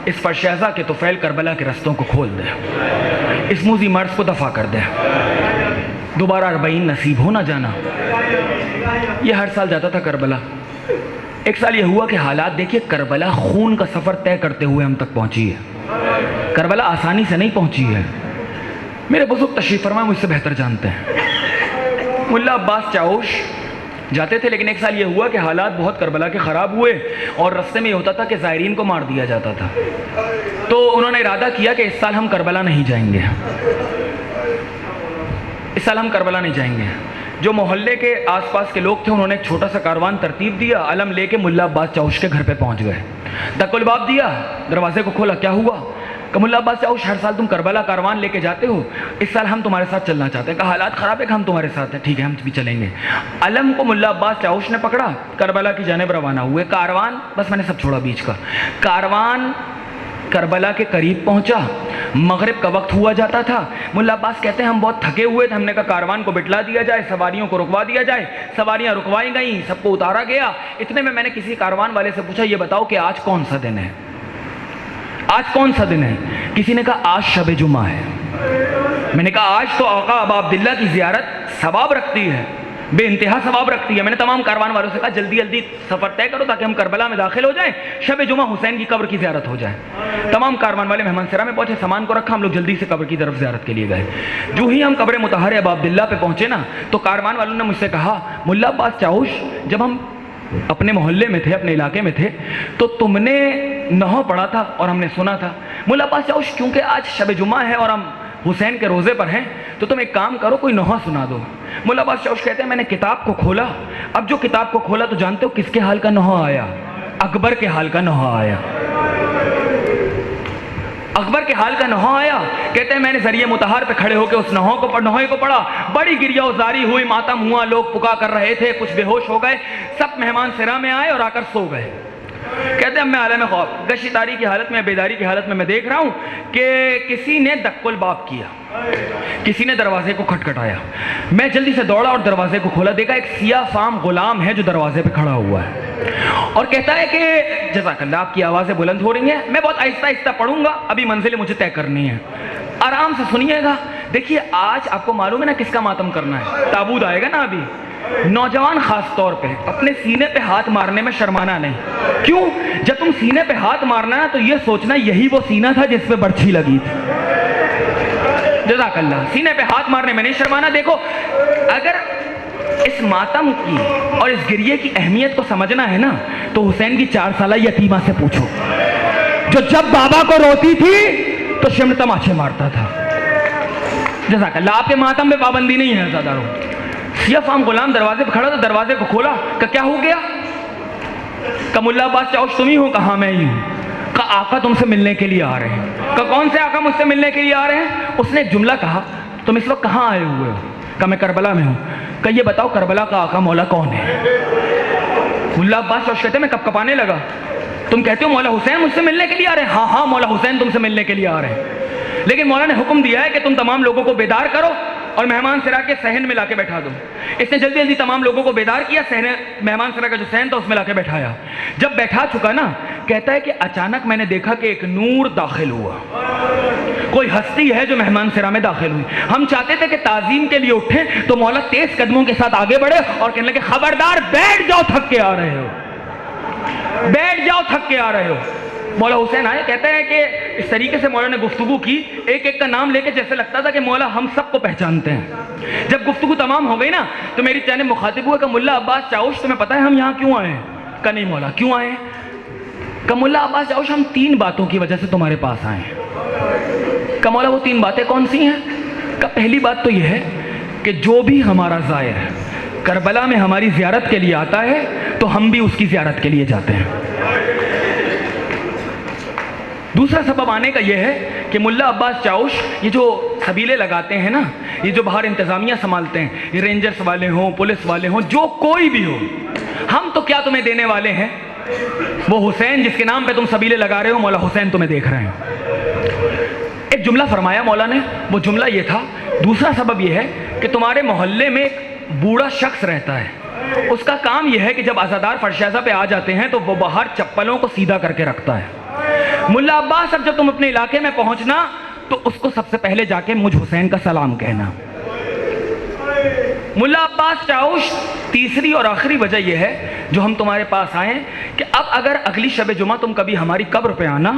इस फरशैज़ा के तुफ़ैल करबला के रस्तों को खोल दे, इस मूज़ी मर्ज़ को दफ़ा कर दे, दोबारा 40 नसीब हो ना जाना। ये हर साल जाता था करबला। एक साल ये हुआ कि हालात देखिए, करबला खून का सफ़र तय करते हुए हम तक पहुँची है। करबला आसानी से नहीं पहुँची है। मेरे बुज़ुर्ग तशरीफ़ फरमा मुझसे बेहतर जानते हैं। मुल्ला अब्बास चाऊश जाते थे, लेकिन एक साल ये हुआ कि हालात बहुत करबला के ख़राब हुए और रास्ते में ये होता था कि ज़ायरीन को मार दिया जाता था। तो उन्होंने इरादा किया कि इस साल हम करबला नहीं जाएंगे, इस साल हम करबला नहीं जाएंगे। जो मोहल्ले के आसपास के लोग थे उन्होंने एक छोटा सा कारवान तरतीब दिया, अलम लेके मुल्ला अब्बास चाऊश के घर पे पहुंच गए। दक्कुल बाब दिया, दरवाजे को खोला, क्या हुआ? कि मुल्ला अब्बास चाऊश हर साल तुम करबला कारवान लेके जाते हो, इस साल हम तुम्हारे साथ चलना चाहते हैं। कहा हालात ख़राब है कि हम तुम्हारे साथ हैं। ठीक है, हम भी चलेंगे। अलम को मुल्ला अब्बास चाऊश ने पकड़ा, करबला की जानिब रवाना हुए। कारवान, बस मैंने सब छोड़ा बीच का, कारवान करबला के करीब पहुंचा। मगरिब का वक्त हुआ जाता था। मुल्ला अब्बास कहते हैं हम बहुत थके हुए थे, हमने कहा कारवान को बिठला दिया जाए, सवारियों को रुकवा दिया जाए। सवारियां रुकवाई गई, सबको उतारा गया। इतने में मैंने किसी कारवान वाले से पूछा, ये बताओ कि आज कौन सा दिन है, आज कौन सा दिन है? किसी ने कहा आज शब जुमा है। मैंने कहा आज तो आका अबा अब्दुल्ला की ज़ियारत सवाब रखती है, बेइंतहा सवाब रखती है। मैंने तमाम कारवान वालों से कहा जल्दी जल्दी सफ़र तय करो ताकि हम करबला में दाखिल हो जाएं, शब जुमा हुसैन की कब्र की ज़ियारत हो जाए। तमाम कारवान वाले मेहमान सरा में पहुंचे, सामान को रखा, हम लोग जल्दी से कब्र की तरफ ज़ियारत के लिए गए। जो ही हम कब्र मुतहर अबा अब्दुल्ला पे पहुंचे ना, तो कारवान वालों ने मुझसे कहा, मुल्ला अब्बास चाऊश, जब हम अपने मोहल्ले में थे, अपने इलाके में थे, तो तुमने नहो पढ़ा था और हमने सुना था। मुल्ला अब्बास चाऊश, क्योंकि आज शब जुमा है और हम हुसैन के रोज़े पर हैं, तो तुम एक काम करो, कोई नहो सुना दो। मुल्ला अब्बास चाऊश कहते हैं मैंने किताब को खोला। अब जो किताब को खोला तो जानते हो किसके हाल का नहो आया? अकबर के हाल का नहो आया। अकबर के हाल का नहो आया। कहते हैं मैंने जरिए मुतहर पे खड़े होकर उस नहोए को पढ़ा। बड़ी गिरियाजारी हुई, मातम हुआ, लोग पुकार कर रहे थे, कुछ बेहोश हो गए, सब मेहमान सिरा में आए और आकर सो गए। कहते हैं मैं आलम खौफ, गशी तारी की हालत में, बेदारी की हालत में मैं देख रहा हूँ कि किसी ने दक्कुल बाब किया, किसी ने दरवाजे को खटखटाया। मैं जल्दी से दौड़ा और दरवाजे को खोला, देखा एक सिया फाम गुलाम है जो दरवाजे पे खड़ा हुआ है और कहता है कि जज़ाकल्लाह, आपकी आवाज़ें बुलंद हो रही हैं, मैं बहुत आहिस्ता आहिस्ता पढ़ूंगा, अभी मंजिल मुझे तय करनी है, आराम से सुनिएगा। देखिए आज आपको मालूम है ना किसका मातम करना है, ताबूत आएगा ना अभी। नौजवान खास तौर पे अपने सीने पे हाथ मारने में शर्माना नहीं। क्यों? जब तुम सीने पे हाथ मारना ना तो ये सोचना यही वो सीना था जिस पे बर्छी लगी थी। जज़ाकल्लाह, सीने पे हाथ मारने में नहीं शर्माना। देखो अगर इस मातम की और इस गिरिये की अहमियत को समझना है ना, तो हुसैन की 4 साला यतीमा से पूछो, जो जब बाबा को रोती थी तो शिमर तमाचे मारता था। जज़ाकल्लाह, आपके मातम पे पाबंदी नहीं है ज़्यादा। सिया फाम गुलाम दरवाजे पे खड़ा था, दरवाजे को खोला, का क्या हो गया? का मुल्ला अब्बास चाऊश तुम ही हो? कहा मैं ही हूँ। का आका तुमसे मिलने के लिए आ रहे हैं। का कौन से आका मुझसे मिलने के लिए आ रहे हैं? उसने एक जुमला कहा, तुम इस वक्त कहाँ आए हुए हो? का मैं करबला में हूँ। का ये बताओ करबला का आका मौला कौन है? मुल्ला अब्बास चाऊश कहते मैं कपकपाने लगा, तुम कहते हो मौला हुसैन मुझसे मिलने के लिए आ रहे हैं? हाँ हाँ, मौला हुसैन तुमसे मिलने के लिए आ रहे हैं, लेकिन मौला ने हुक्म दिया है कि तुम तमाम लोगों को बेदार करो और मेहमान सिरा के सहन में लाके बैठा दो। इसने जल्दी जल्दी तमाम लोगों को बेदार किया, मेहमान सिरा का जो सहन था उसमें लाके बैठाया। जब बैठा चुका ना, कहता है कि अचानक मैंने देखा कि एक नूर दाखिल हुआ, कोई हस्ती है जो मेहमान सिरा में दाखिल हुई। हम चाहते थे कि ताजीम के लिए उठे, तो मौला तेज कदमों के साथ आगे बढ़े और कहने लगे खबरदार, बैठ जाओ, थक के आ रहे हो, बैठ जाओ, थक के आ रहे हो। मौला हुसैन आए, कहते हैं कि इस तरीके से मौला ने गुफ्तगू की, एक एक का नाम लेके, जैसे लगता था कि मौला हम सबको पहचानते हैं। जब गुफ्तगू तमाम हो गई ना, तो मेरी जानिब मुखातिब हुआ कि मुल्ला अब्बास चाऊश, तुम्हें पता है हम यहाँ क्यों आए? का नहीं मौला, क्यों आए? का मुल्ला अब्बास चाऊश, हम 3 बातों की वजह से तुम्हारे पास आए हैं। का मौला वो 3 बातें कौन सी हैं? का पहली बात तो यह है कि जो भी हमारा ज़ायर करबला में हमारी ज़ियारत के लिए आता है तो हम भी उसकी ज़ियारत के लिए जाते हैं। दूसरा सबब आने का यह है कि मुल्ला अब्बास चाऊश ये जो सबीले लगाते हैं ना, ये जो बाहर इंतज़ामिया संभालते हैं, ये रेंजर्स वाले हों, पुलिस वाले हों, जो कोई भी हो, हम तो क्या तुम्हें देने वाले हैं? वो हुसैन जिसके नाम पे तुम सबीले लगा रहे हो, मौला हुसैन तुम्हें देख रहे हैं। एक जुमला फरमाया मौला ने, वो जुमला ये था। दूसरा सबब यह है कि तुम्हारे मोहल्ले में एक बूढ़ा शख्स रहता है, उसका काम यह है कि जब अज़ादार फरशाजा पे आ जाते हैं तो वो बाहर चप्पलों को सीधा करके रखता है। मुल्ला अब्बास, अब जब तुम अपने इलाके में पहुंचना तो उसको सबसे पहले जाके मुझ हुसैन का सलाम कहना। मुल्ला अब्बास चाउश, तीसरी और आखिरी वजह यह है जो हम तुम्हारे पास आए कि अब अगर अगली शब जुमा तुम कभी हमारी कब्र पे आना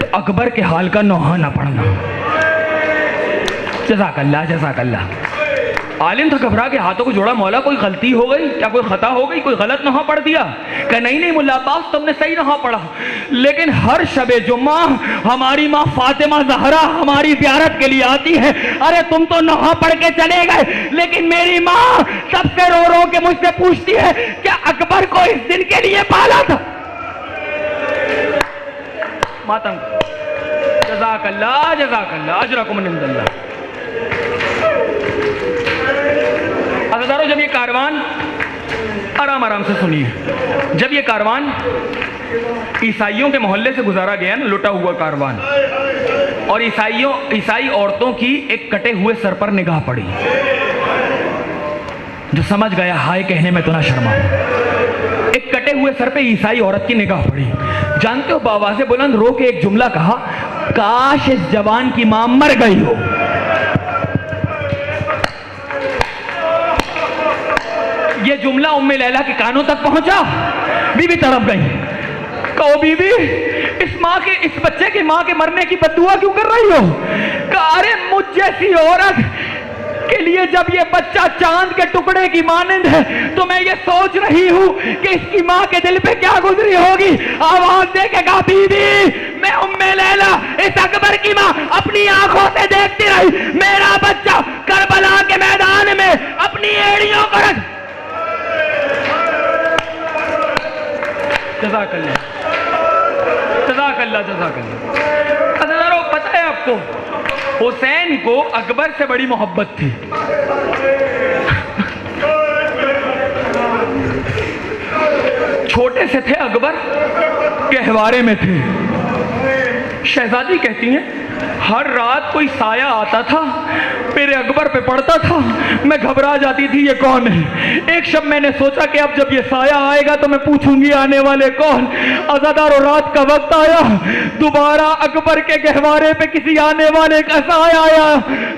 तो अकबर के हाल का नौहा ना पढ़ना। जज़ाकल्लाह जज़ाकल्लाह। आलिम था, घबरा के हाथों को जोड़ा, मौला कोई गलती हो गई क्या, कोई खता हो गई, कोई गलत नहा पढ़ दिया? कहा नहीं नहीं मुल्ला अब्बास, तुमने सही नहा पढ़ा, लेकिन हर शबे जुम्मा हमारी माँ फातिमा ज़हरा हमारी ज़ियारत के लिए आती है। अरे तुम तो नहा पढ़ के चले गए, लेकिन मेरी माँ सबसे रो रो के मुझसे पूछती है क्या अकबर को इस दिन के लिए पाला था? मातम। जज़ाकल्लाह जज़ाकल्लाह, अजरकुम मिनल्लाह। अज़ादारों, जब ये कारवान, आराम आराम से सुनिए, जब ये कारवान ईसाइयों के मोहल्ले से गुजारा गया ना, लुटा हुआ कारवान, और ईसाई औरतों की एक कटे हुए सर पर निगाह पड़ी, जो समझ गया हाय कहने में तो ना शर्माओ। एक कटे हुए सर पे ईसाई औरत की निगाह पड़ी। जानते हो, बावाज़े बुलंद रो के एक जुमला कहा, काश इस जवान की मां मर गई हो। ये जुमला उम्मे लैला के कानों तक पहुंचा, बीबी तड़प गई। कहो बीबी, इस बच्चे की मां के मरने की बद्दुआ क्यों कर रही हो? कहा अरे मुझ जैसी औरत के लिए जब ये बच्चा चांद के टुकड़े की मानंद है तो मैं ये सोच रही हूं कि इसकी मां के दिल पे क्या गुजरी होगी। आवाज दे के कहा बीबी, मैं उम्मे लैला इस अकबर की मां अपनी आंखों से देखती रही, मेरा बच्चा करबला के मैदान में अपनी एड़ियों को रख। जज़ाकल्लाह जज़ाकल्लाह जज़ाकल्लाह। अज़ादारों, पता है आपको, हुसैन को अकबर से बड़ी मोहब्बत थी। छोटे से थे अकबर, गहवारे में थे। शहजादी कहती हैं हर रात कोई साया आता था, मेरे अकबर पे पड़ता था, मैं घबरा जाती थी ये कौन है। एक शब मैंने सोचा कि अब जब ये साया आएगा तो मैं पूछूंगी आने वाले कौन। अज़ादारों, रात का वक्त आया, दोबारा अकबर के गहवारे पे किसी आने वाले का साया आया।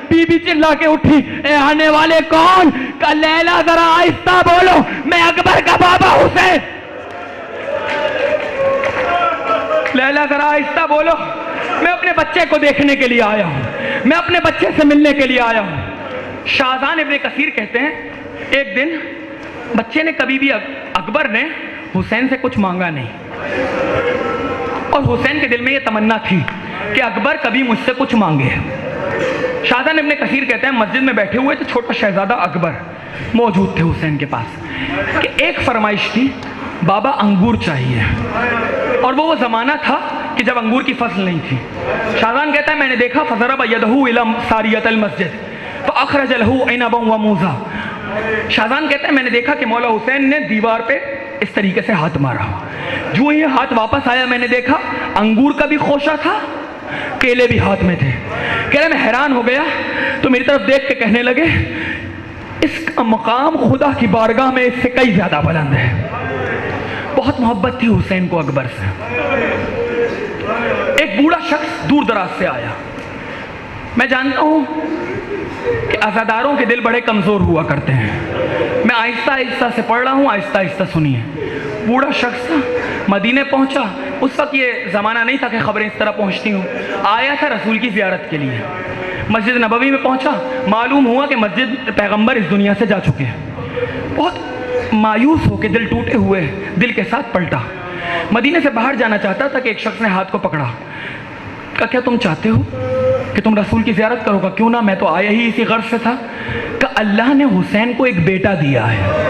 बीबी चिल्ला के उठी, ए आने वाले कौन? का लैला जरा आहिस्ता बोलो, मैं अकबर का बाबा हुसैन। लैला जरा आहिस्ता बोलो, मैं अपने बच्चे को देखने के लिए आया हूं, मैं अपने बच्चे से मिलने के लिए आया हूं। शाहजहां इब्ने कसीर कहते हैं एक दिन बच्चे ने कभी भी, अकबर ने हुसैन से कुछ मांगा नहीं, और हुसैन के दिल में यह तमन्ना थी कि अकबर कभी मुझसे कुछ मांगे। शाहजहां इब्ने कसीर कहते हैं मस्जिद में बैठे हुए तो छोटा शहजादा अकबर मौजूद थे हुसैन के पास, कि एक फरमाइश थी, बाबा अंगूर चाहिए, और वो ज़माना था कि जब अंगूर की फसल नहीं थी। शाहजहां कहता है मैंने देखा, फज़रब यदहू इला सारियतल मस्जिद फ़अख़रज लहू इनबन व मूज़ा। शाहजहां कहता है मैंने देखा कि मौला हुसैन ने दीवार पे इस तरीके से हाथ मारा, जो ये हाथ वापस आया मैंने देखा अंगूर का भी खोशा था, केले भी हाथ में थे। कह रहे मैं हैरान हो गया, तो मेरी तरफ देख के कहने लगे इसका मकाम खुदा की बारगाह में इससे कई ज्यादा बुलंद है। बहुत मोहब्बत थी हुसैन को अकबर से। एक बूढ़ा शख्स दूर दराज से आया। मैं जानता हूं कि अज़ादारों के दिल बड़े कमजोर हुआ करते हैं। मैं आहिस्ता आहिस्ता से पढ़ रहा हूं, आहिस्ता आहिस्ता सुनिए। बूढ़ा शख्स मदीने पहुंचा, उस वक्त ये ज़माना नहीं था कि खबरें इस तरह पहुंचती हूँ। आया था रसूल की ज़ियारत के लिए, मस्जिद नबवी में पहुंचा, मालूम हुआ कि मस्जिद पैगंबर इस दुनिया से जा चुके हैं। बहुत मायूस होकर, दिल टूटे हुए दिल के साथ पलटा, मदीने से बाहर जाना चाहता था कि एक शख्स ने हाथ को पकड़ा। कहा क्या तुम चाहते हो कि तुम रसूल की ज़ियारत करोगा? क्यों ना, मैं तो आया ही इसी गर्ज से था। कहा अल्लाह ने हुसैन को एक बेटा दिया है।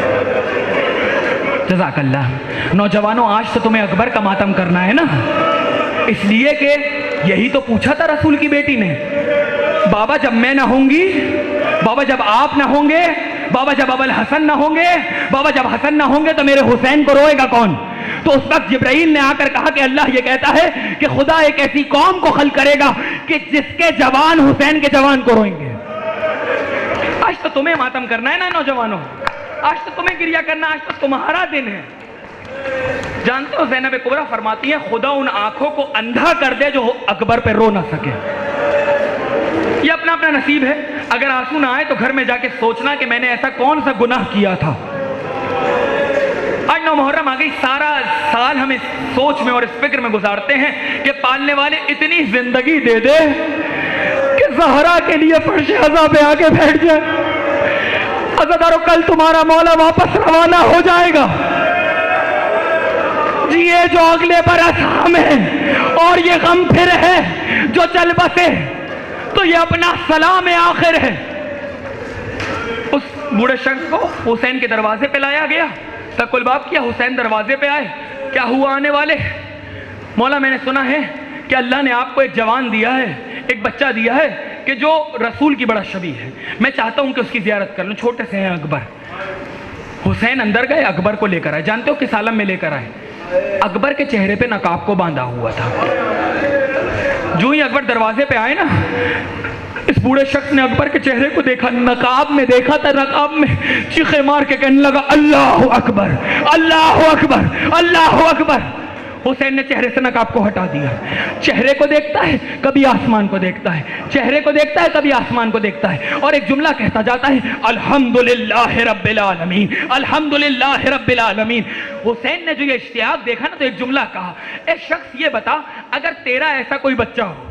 जज़ाकल्लाह। नौजवानों, आज तो तुम्हें अकबर का मातम करना है ना, इसलिए कि यही तो पूछा था रसूल की बेटी ने, बाबा जब मैं ना होंगी, बाबा जब आप ना होंगे, बाबा जब अबुल हसन ना होंगे, बाबा जब हसन ना होंगे तो मेरे हुसैन को रोएगा कौन? तो उस वक्त जिब्राइल ने आकर कहा कि अल्लाह ये कहता है कि खुदा एक ऐसी कौम को खल करेगा कि जिसके जवान हुसैन के जवान को रोएंगे। आज तो तुम्हें मातम करना है ना नौजवानों, आज तो तुम्हें गिरिया करना, आज तो तुम्हारा दिन है। जानते हो ज़ैनब कुबरा फरमाती है, खुदा उन आंखों को अंधा कर दे जो अकबर पे रो ना सके। ये अपना अपना नसीब है। अगर आंसू ना आए तो घर में जाके सोचना कि मैंने ऐसा कौन सा गुनाह किया था। आज 9 मुहर्रम आ गई, सारा साल हम इस सोच में और इस फिक्र में गुजारते हैं कि पालने वाले इतनी जिंदगी दे दे कि ज़हरा के लिए फर्श अज़ा पे आके बैठ जाए। अज़ादारों, कल तुम्हारा मौला वापस रवाना हो जाएगा। जिए जो अगले बरस हमें, और ये गम फिर है जो चल बसे, तो ये अपना सलाम आखिर है। उस बूढ़े शख्स को हुसैन के दरवाजे पे लाया गया, तकुल बाप किया, हुसैन दरवाजे पे आए। क्या हुआ आने वाले? मौला, मैंने सुना है कि अल्लाह ने आपको एक जवान दिया है, एक बच्चा दिया है कि जो रसूल की बड़ा शबीह है। मैं चाहता हूं कि उसकी जियारत कर लूं। छोटे से हैं अकबर। हुसैन अंदर गए, अकबर को लेकर आए। जानते हो किस आलम में लेकर आए? अकबर के चेहरे पे नकाब को बांधा हुआ था। जो ही अकबर दरवाजे पे आए ना, इस बूढ़े शख्स ने अकबर के चेहरे को देखा, नकाब में देखा था। नकाब में चीखे मार के कहने लगा, अल्लाह अकबर, अल्लाह अकबर, अल्लाह अकबर। हुसैन ने चेहरे से नकाब को हटा दिया। चेहरे को देखता है, कभी आसमान को देखता है, चेहरे को देखता है, कभी आसमान को देखता है, और एक जुमला कहता जाता है, अल्हम्दुलिल्लाह रब्बिल आलमीन, अल्हम्दुलिल्लाह रब्बिल आलमीन। हुसैन ने जो ये इश्तियाक देखा ना, तो एक जुमला कहा, ए शख्स ये बता, अगर तेरा ऐसा कोई बच्चा हो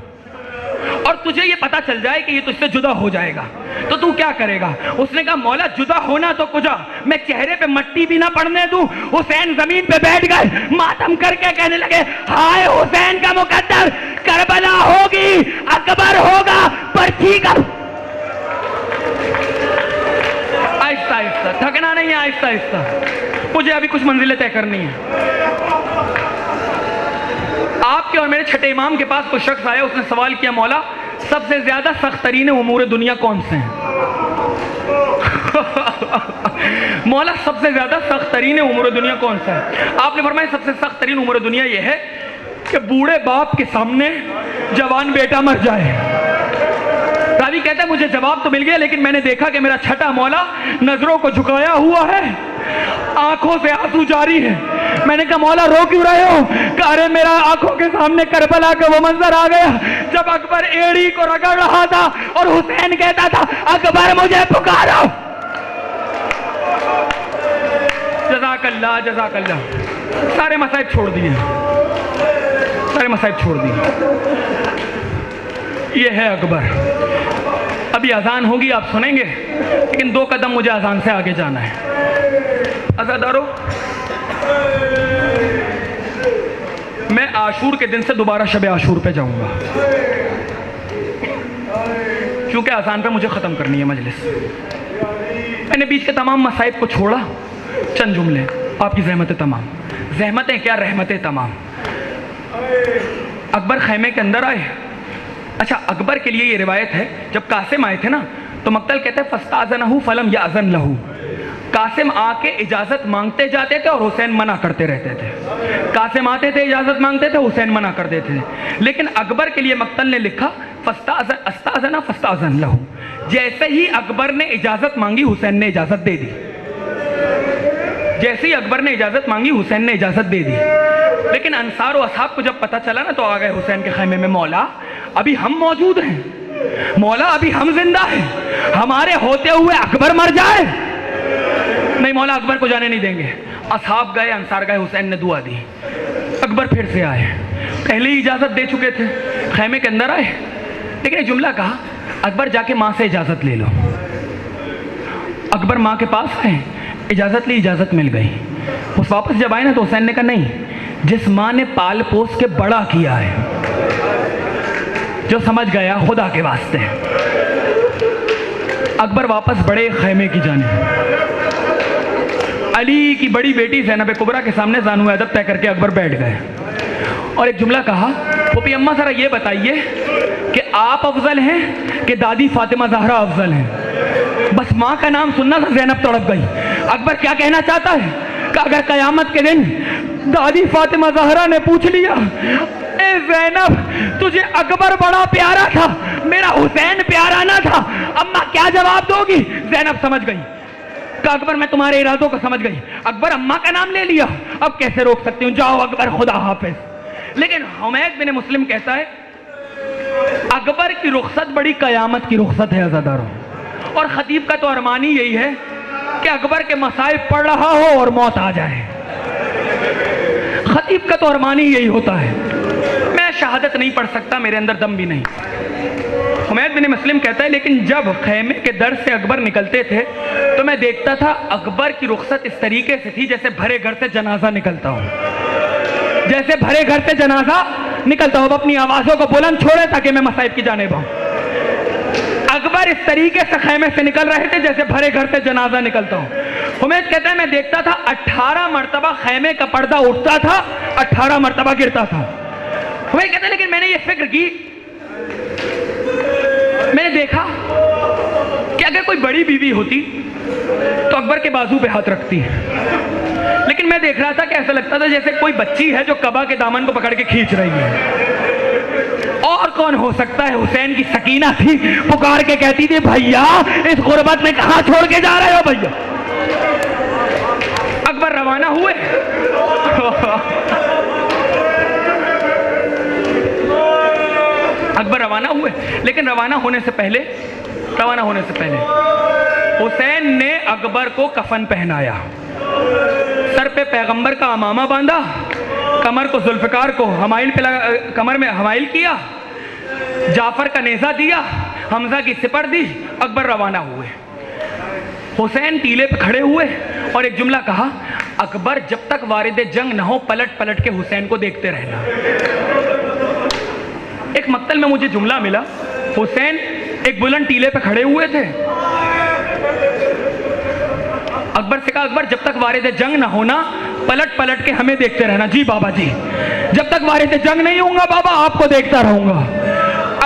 और तुझे ये पता चल जाए कि ये तुझसे जुदा हो जाएगा, तो तू क्या करेगा? उसने कहा, मौला जुदा होना तो कुजा, मैं चेहरे पे मट्टी भी ना पड़ने दूं। हुसैन जमीन पे बैठ गए, मातम करके कहने लगे, हाय हुसैन का मुकद्दर, करबला होगी, अकबर होगा, पर ठीक है। आहिस्ता आहिस्ता, थकना नहीं है, आहिस्ता आहिस्ता। मुझे अभी कुछ मंजिलें तय करनी है। आपके और मेरे छठे इमाम के पास कोई शख्स आया, उसने सवाल किया, मौला सबसे ज्यादा सख्त तरीन उमूर दुनिया कौन से हैं? मौला सबसे ज्यादा सख्त तरीन उमूर दुनिया कौन सा है? आपने फरमाया सबसे सख्त तरीन उमूर दुनिया यह है कि बूढ़े बाप के सामने जवान बेटा मर जाए। रावी कहता है, मुझे जवाब तो मिल गया, लेकिन मैंने देखा कि मेरा छठा मौला नजरों को झुकाया हुआ है, आंखों से आंसू जारी है। मैंने कहा, मौला रो क्यों रहे हो? कहा, अरे मेरा आंखों के सामने करबला का वो मंजर आ गया जब अकबर एड़ी को रगड़ रहा था और हुसैन कहता था, अकबर मुझे पुकारो। जज़ाकल्लाह, जज़ाकल्लाह। सारे मसाइब छोड़ दिए, सारे मसाइब छोड़ दिए। ये है अकबर। अभी अजान होगी, आप सुनेंगे, लेकिन 2 कदम मुझे अजान से आगे जाना है। अज़ादारों, मैं आशूर के दिन से दोबारा शब आशूर पे जाऊंगा, क्योंकि अजान पे मुझे ख़त्म करनी है मजलिस। मैंने बीच के तमाम मसाइब को छोड़ा, चंद जुमले, आपकी ज़हमतें तमाम, ज़हमतें क्या, रहमतें तमाम। अकबर खैमे के अंदर आए। अच्छा, अकबर के लिए ये रिवायत है, जब कासिम आए थे ना, तो मक्तल कहते हैं, फस्ताज़नहु फलम याज़न लहू। कासिम आके इजाज़त मांगते जाते थे और हुसैन मना करते रहते थे। कासिम आते थे, इजाज़त मांगते थे, हुसैन मना कर देते थे। लेकिन अकबर के लिए मक्तल ने लिखा, फस्ताज़ना फस्ताज़न लहू। जैसे ही अकबर ने इजाज़त मांगी, हुसैन ने इजाज़त दे दी। जैसे ही अकबर ने इजाज़त मांगी, हुसैन ने इजाज़त दे दी। लेकिन अंसार और असहाब को जब पता चला ना, तो आ गए हुसैन के खैमे में, मौला अभी हम मौजूद हैं, मौला अभी हम जिंदा हैं, हमारे होते हुए अकबर मर जाए। नहीं मौला, अकबर को जाने नहीं देंगे। असहाब गए, अंसार गए, हुसैन ने दुआ दी। अकबर फिर से आए, पहले ही इजाज़त दे चुके थे, खैमे के अंदर आए, लेकिन एक जुमला कहा, अकबर जाके माँ से इजाज़त ले लो। अकबर माँ के पास आए, इजाज़त ली, इजाज़त मिल गई। उस वापस जब आए ना, तो हुसैन ने कहा, नहीं, जिस माँ ने पाल पोस के बड़ा किया है, जो समझ गया खुदा के वास्ते। अकबर वापस बड़े खैमे की जाने। अली की बड़ी बेटी ज़ैनब कुबरा के सामने ज़ानू अदब तय करके अकबर बैठ गए और एक जुमला कहा, पुपी अम्मा ज़रा ये बताइए कि आप अफजल हैं कि दादी फातिमा ज़हरा अफजल हैं? बस माँ का नाम सुनना था, ज़ैनब तड़प गई। अकबर क्या कहना चाहता है कि अगर क़यामत के दिन दादी फातिमा ज़हरा ने पूछ लिया, ए ज़ैनब तुझे अकबर बड़ा प्यारा था, मेरा हुसैन प्यारा ना था, अम्मा क्या जवाब दोगी? ज़ैनब समझ गई। कहा अकबर मैं तुम्हारे इरादों को समझ गई। अकबर अम्मा का नाम ले लिया, अब कैसे रोक सकती हूँ, जाओ अकबर खुदा हाफिज। लेकिन हुमैद बिन मुस्लिम कहता है अकबर की रुखसत बड़ी कयामत की रुखसत है अज़ादारों, और खतीब का तो अरमान ही यही है कि अकबर के मसाइब पढ़ रहा हो और मौत आ जाए। खतीब का तो अरमान ही यही होता है। मैं शहादत नहीं पढ़ सकता, मेरे अंदर दम भी नहीं। हुमैद बिन मुस्लिम कहता है लेकिन जब खैमे के दर से अकबर निकलते थे तो मैं देखता था अकबर की रुखसत इस तरीके से थी जैसे भरे घर से जनाजा निकलता हो, जैसे भरे घर से जनाजा निकलता हो। अपनी आवाजों को बुलंद छोड़े ताकि मैं मसाइब की जानिब आऊं। अकबर इस तरीके से खैमे से निकल रहे थे जैसे भरे घर से जनाजा निकलता हो। हुमैद कहता है मैं देखता था 18 मरतबा खैमे का पर्दा उठता था, 18 मरतबा गिरता था। हुमैद कहता है लेकिन मैंने ये फिक्र की, मैंने देखा कि अगर कोई बड़ी बीवी होती तो अकबर के बाजू पे हाथ रखती, लेकिन मैं देख रहा था कि ऐसा लगता था जैसे कोई बच्ची है जो कबा के दामन को पकड़ के खींच रही है। और कौन हो सकता है, हुसैन की सकीना थी, पुकार के कहती थी भैया इस गुर्बत में कहां छोड़ के जा रहे हो भैया। अकबर रवाना हुए। अकबर रवाना हुए, लेकिन रवाना होने से पहले हुसैन ने अकबर को कफन पहनाया, सर पे पैगंबर का अमामा बांधा, कमर को जुल्फकार को हमाइल पे लगा, कमर में हमाइल किया, जाफर का नेजा दिया, हमजा की सिपर दी, अकबर रवाना हुए। हुसैन टीले पे खड़े हुए और एक जुमला कहा अकबर जब तक वारिद जंग न हो पलट पलट के हुसैन को देखते रहना। एक मक्तल में मुझे जुमला मिला, हुसैन एक बुलंद टीले पे खड़े हुए थे, अकबर से कहा अकबर जब तक वारिद जंग ना होना पलट पलट के हमें देखते रहना। जी बाबा जी, जब तक वारिद जंग नहीं होऊंगा बाबा आपको देखता रहूंगा।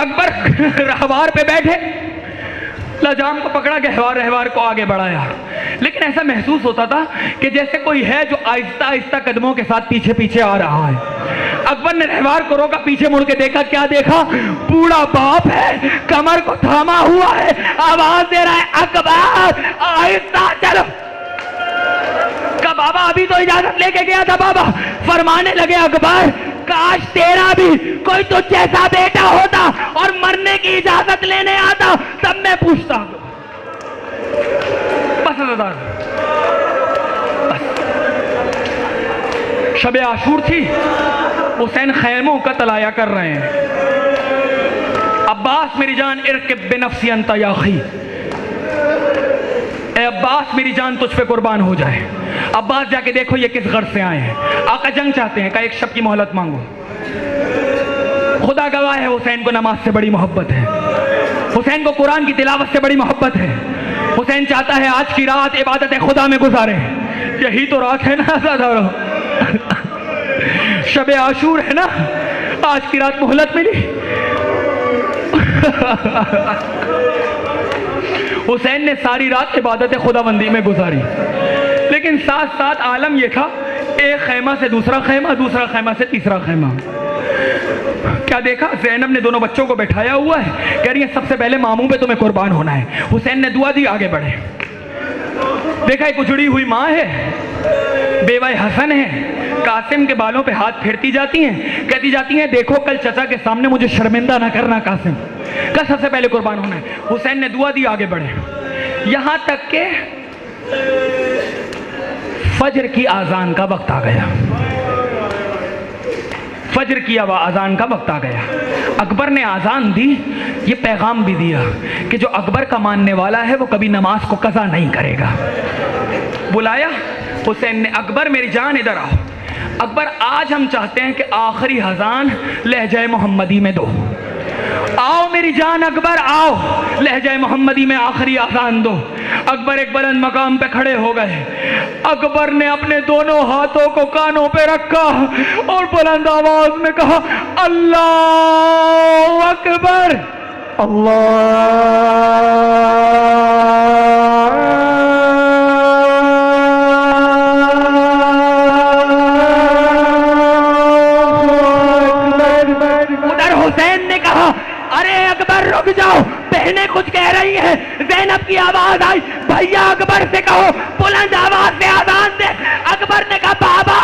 अकबर रहवार पे बैठे, लजाम को पकड़ा, रहवार को आगे बढ़ाया, लेकिन ऐसा महसूस होता था कि जैसे कोई है जो आहिस्ता आहिस्ता कदमों के साथ पीछे पीछे आ रहा है। अकबर ने रहवार को रोका, पीछे मुड़ के देखा, क्या देखा, बूढ़ा बाप है, कमर को थामा हुआ है, आवाज दे रहा है अकबर आहिस्ता चलो। का बाबा अभी तो इजाजत लेके गया था, बाबा फरमाने लगे अकबर काश तेरा भी कोई तो जैसा बेटा होता और मरने की इजाजत लेने आता तब मैं पूछता। बस शब आशूर थी, हुसैन खैमों का तलाया कर रहे हैं। अब्बास मेरी जान इरकिब बिनफ्सी अंता या अखी, ए अब्बास मेरी जान तुझ पे कुर्बान हो जाए। अब्बास जाके देखो ये किस घर से आए हैं, आका जंग चाहते हैं, का एक शब की मोहलत मांगो। खुदा गवाह है हुसैन को नमाज से बड़ी मोहब्बत है, हुसैन को कुरान की तिलावत से बड़ी मोहब्बत है। हुसैन चाहता है आज की रात इबादत खुदा में गुजारे। यही तो रात है ना ज़ादारो, शब आशूर है ना, आज की रात मोहलत मिली। हुसैन ने सारी रात इबादत खुदाबंदी में गुजारी, लेकिन साथ साथ आलम यह था एक खैमा से दूसरा खैमा, दूसरा खैमा से तीसरा खैमा। क्या देखा, ज़ैनब ने दोनों बच्चों को बैठाया हुआ है, कह रही है सबसे पहले मामू पे तुम्हें कुर्बान होना है। हुसैन ने दुआ दी, आगे बढ़े। देखा एक उजड़ी हुई माँ है, बेवाए हसन है, कासिम के बालों पे हाथ फेरती जाती हैं, कहती जाती हैं देखो कल चचा के सामने मुझे शर्मिंदा ना करना कासिम, कल सबसे पहले कुर्बान होना है। हुसैन ने दुआ दी, आगे बढ़े। यहां तक के फजर की आजान का वक्त आ गया, फजर की आजान का वक्त आ गया। अकबर ने आजान दी, ये पैगाम भी दिया कि जो अकबर का मानने वाला है वो कभी नमाज को कज़ा नहीं करेगा। बुलाया हुसैन ने, अकबर मेरी जान इधर आओ। अकबर आज हम चाहते हैं कि आखिरी अजान लहजा मोहम्मदी में दो। आओ मेरी जान अकबर आओ, लहजा मोहम्मदी में आखिरी अजान दो। अकबर एक बुलंद मकाम पे खड़े हो गए। अकबर ने अपने दोनों हाथों को कानों पे रखा और बुलंद आवाज में कहा अल्लाह अकबर, उधर हुसैन ने कहा अरे अकबर रुक जाओ, बहनें कुछ कह रही हैं। ज़ैनब की आवाज आई, भैया अकबर से कहो बुलंद आवाज से आजान दे। अकबर ने कहा बाबा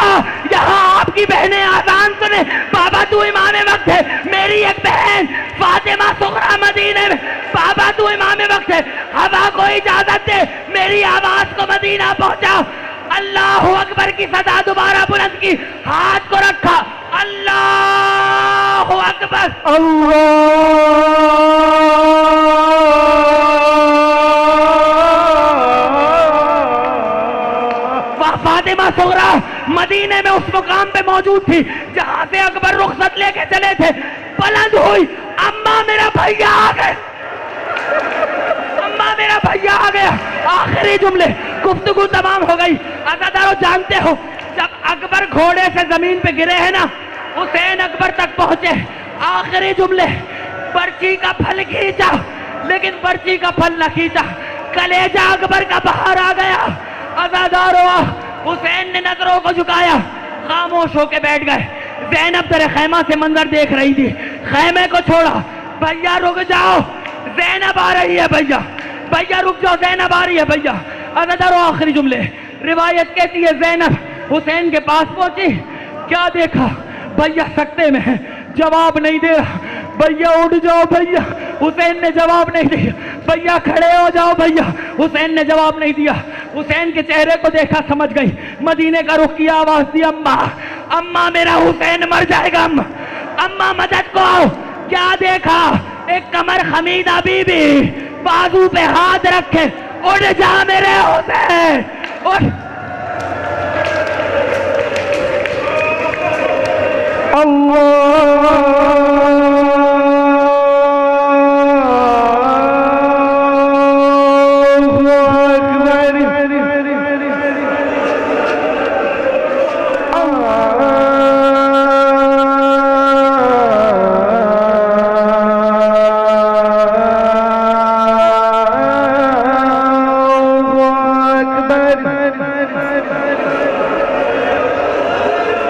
यहाँ आपकी बहनें आजान सुने। बाबा तू इमाम वक्त है, मेरी एक बहन फातिमा सुगरा मदीने में। बाबा तू इमाम वक्त है, हवा को इजाजत दे मेरी आवाज को मदीना पहुंचाओ। अल्लाह अकबर की सदा दोबारा बुलंद की, हाथ को रखा, अल्लाह अकबर। वह फातिमा सुगरा मदीने में उस मुकाम पे मौजूद थी जहां से अकबर रुखसत लेके चले थे। बुलंद हुई, अम्मा मेरा भैया आ गए, अम्मा मेरा भैया आ गया। आखिरी जुमले, गुफ्तगू तमाम हो गई। अज़ादारों जानते हो जब अकबर घोड़े से जमीन पे गिरे हैं ना, हुसैन अकबर तक पहुंचे। आखिरी जुमले, पर्ची का फल खींचा लेकिन पर्ची का फल न खींचा, कलेजा अकबर का बाहर आ गया। अज़ादारों हुसैन ने नजरों को झुकाया, खामोश होके बैठ गए। ज़ैनब तेरे खैमा से मंजर देख रही थी, खैमे को छोड़ा। भैया रुक जाओ, ज़ैनब आ रही है, भैया भैया रुक जाओ, ज़ैनब आ रही है भैया। अज़ादारों आखिरी जुमले, रिवायत कहती है ज़ैनब हुसैन के पास पहुंची, क्या देखा भैया सकते में है, जवाब नहीं दे रहा। भैया उठ जाओ भैया, हुसैन ने जवाब नहीं दिया। भैया खड़े हो जाओ भैया, हुसैन ने जवाब नहीं दिया। हुसैन के चेहरे को देखा, समझ गई, मदीने का रुख किया, आवाज दी अम्मा अम्मा मेरा हुसैन मर जाएगा, अम्मा अम्मा मदद को आओ। क्या देखा, एक कमर खमीदा बीबी बाजू पे हाथ रखे, उठ जा मेरे हुसैन उठ।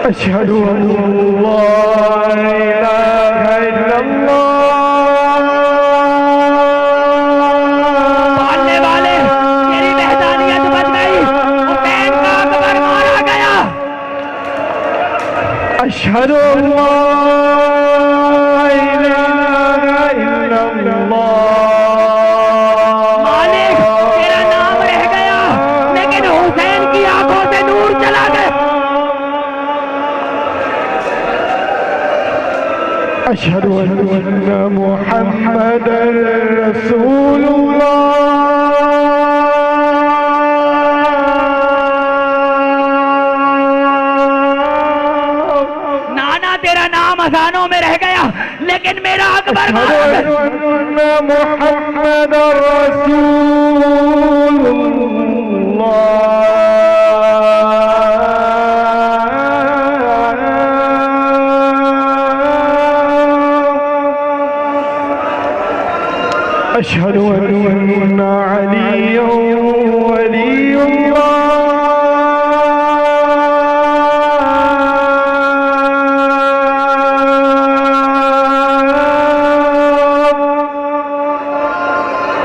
अशहदु अल्ला इलाहा इल्लल्लाह। मानने वाले तेरी वहदानियत बच गई, हुसैन का अकबर मारा गया। अशहदु अल्ला इलाहा इल्लल्लाह। मालिक तेरा नाम रह गया लेकिन हुसैन की आंखों से नूर चला गया। अशहदु अन्ना मुहम्मदर रसूलुल्लाह। नाना तेरा नाम अजानों में रह गया लेकिन मेरा अकबर अशहदु अन्ना मुहम्मदर रसूलुल्लाह। अशहदु अन्ना अलिय्युन वलियुल्लाह।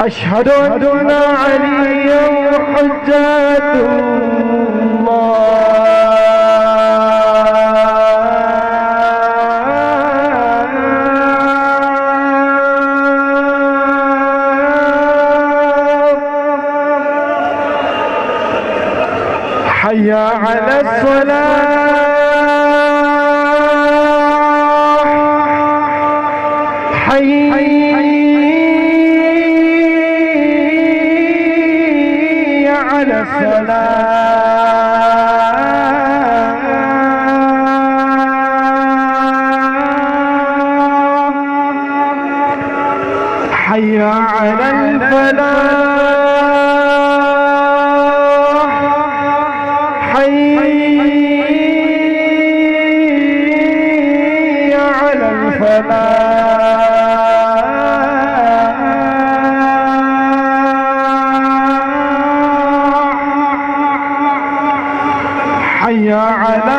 अशहदु अन्ना अलिय्युन हुज्जतुल्लाह। हय्या अला सलाह। हय्या अला सलाह। हय्या अला फलाह। हय्या अला फलाह। हय्या अला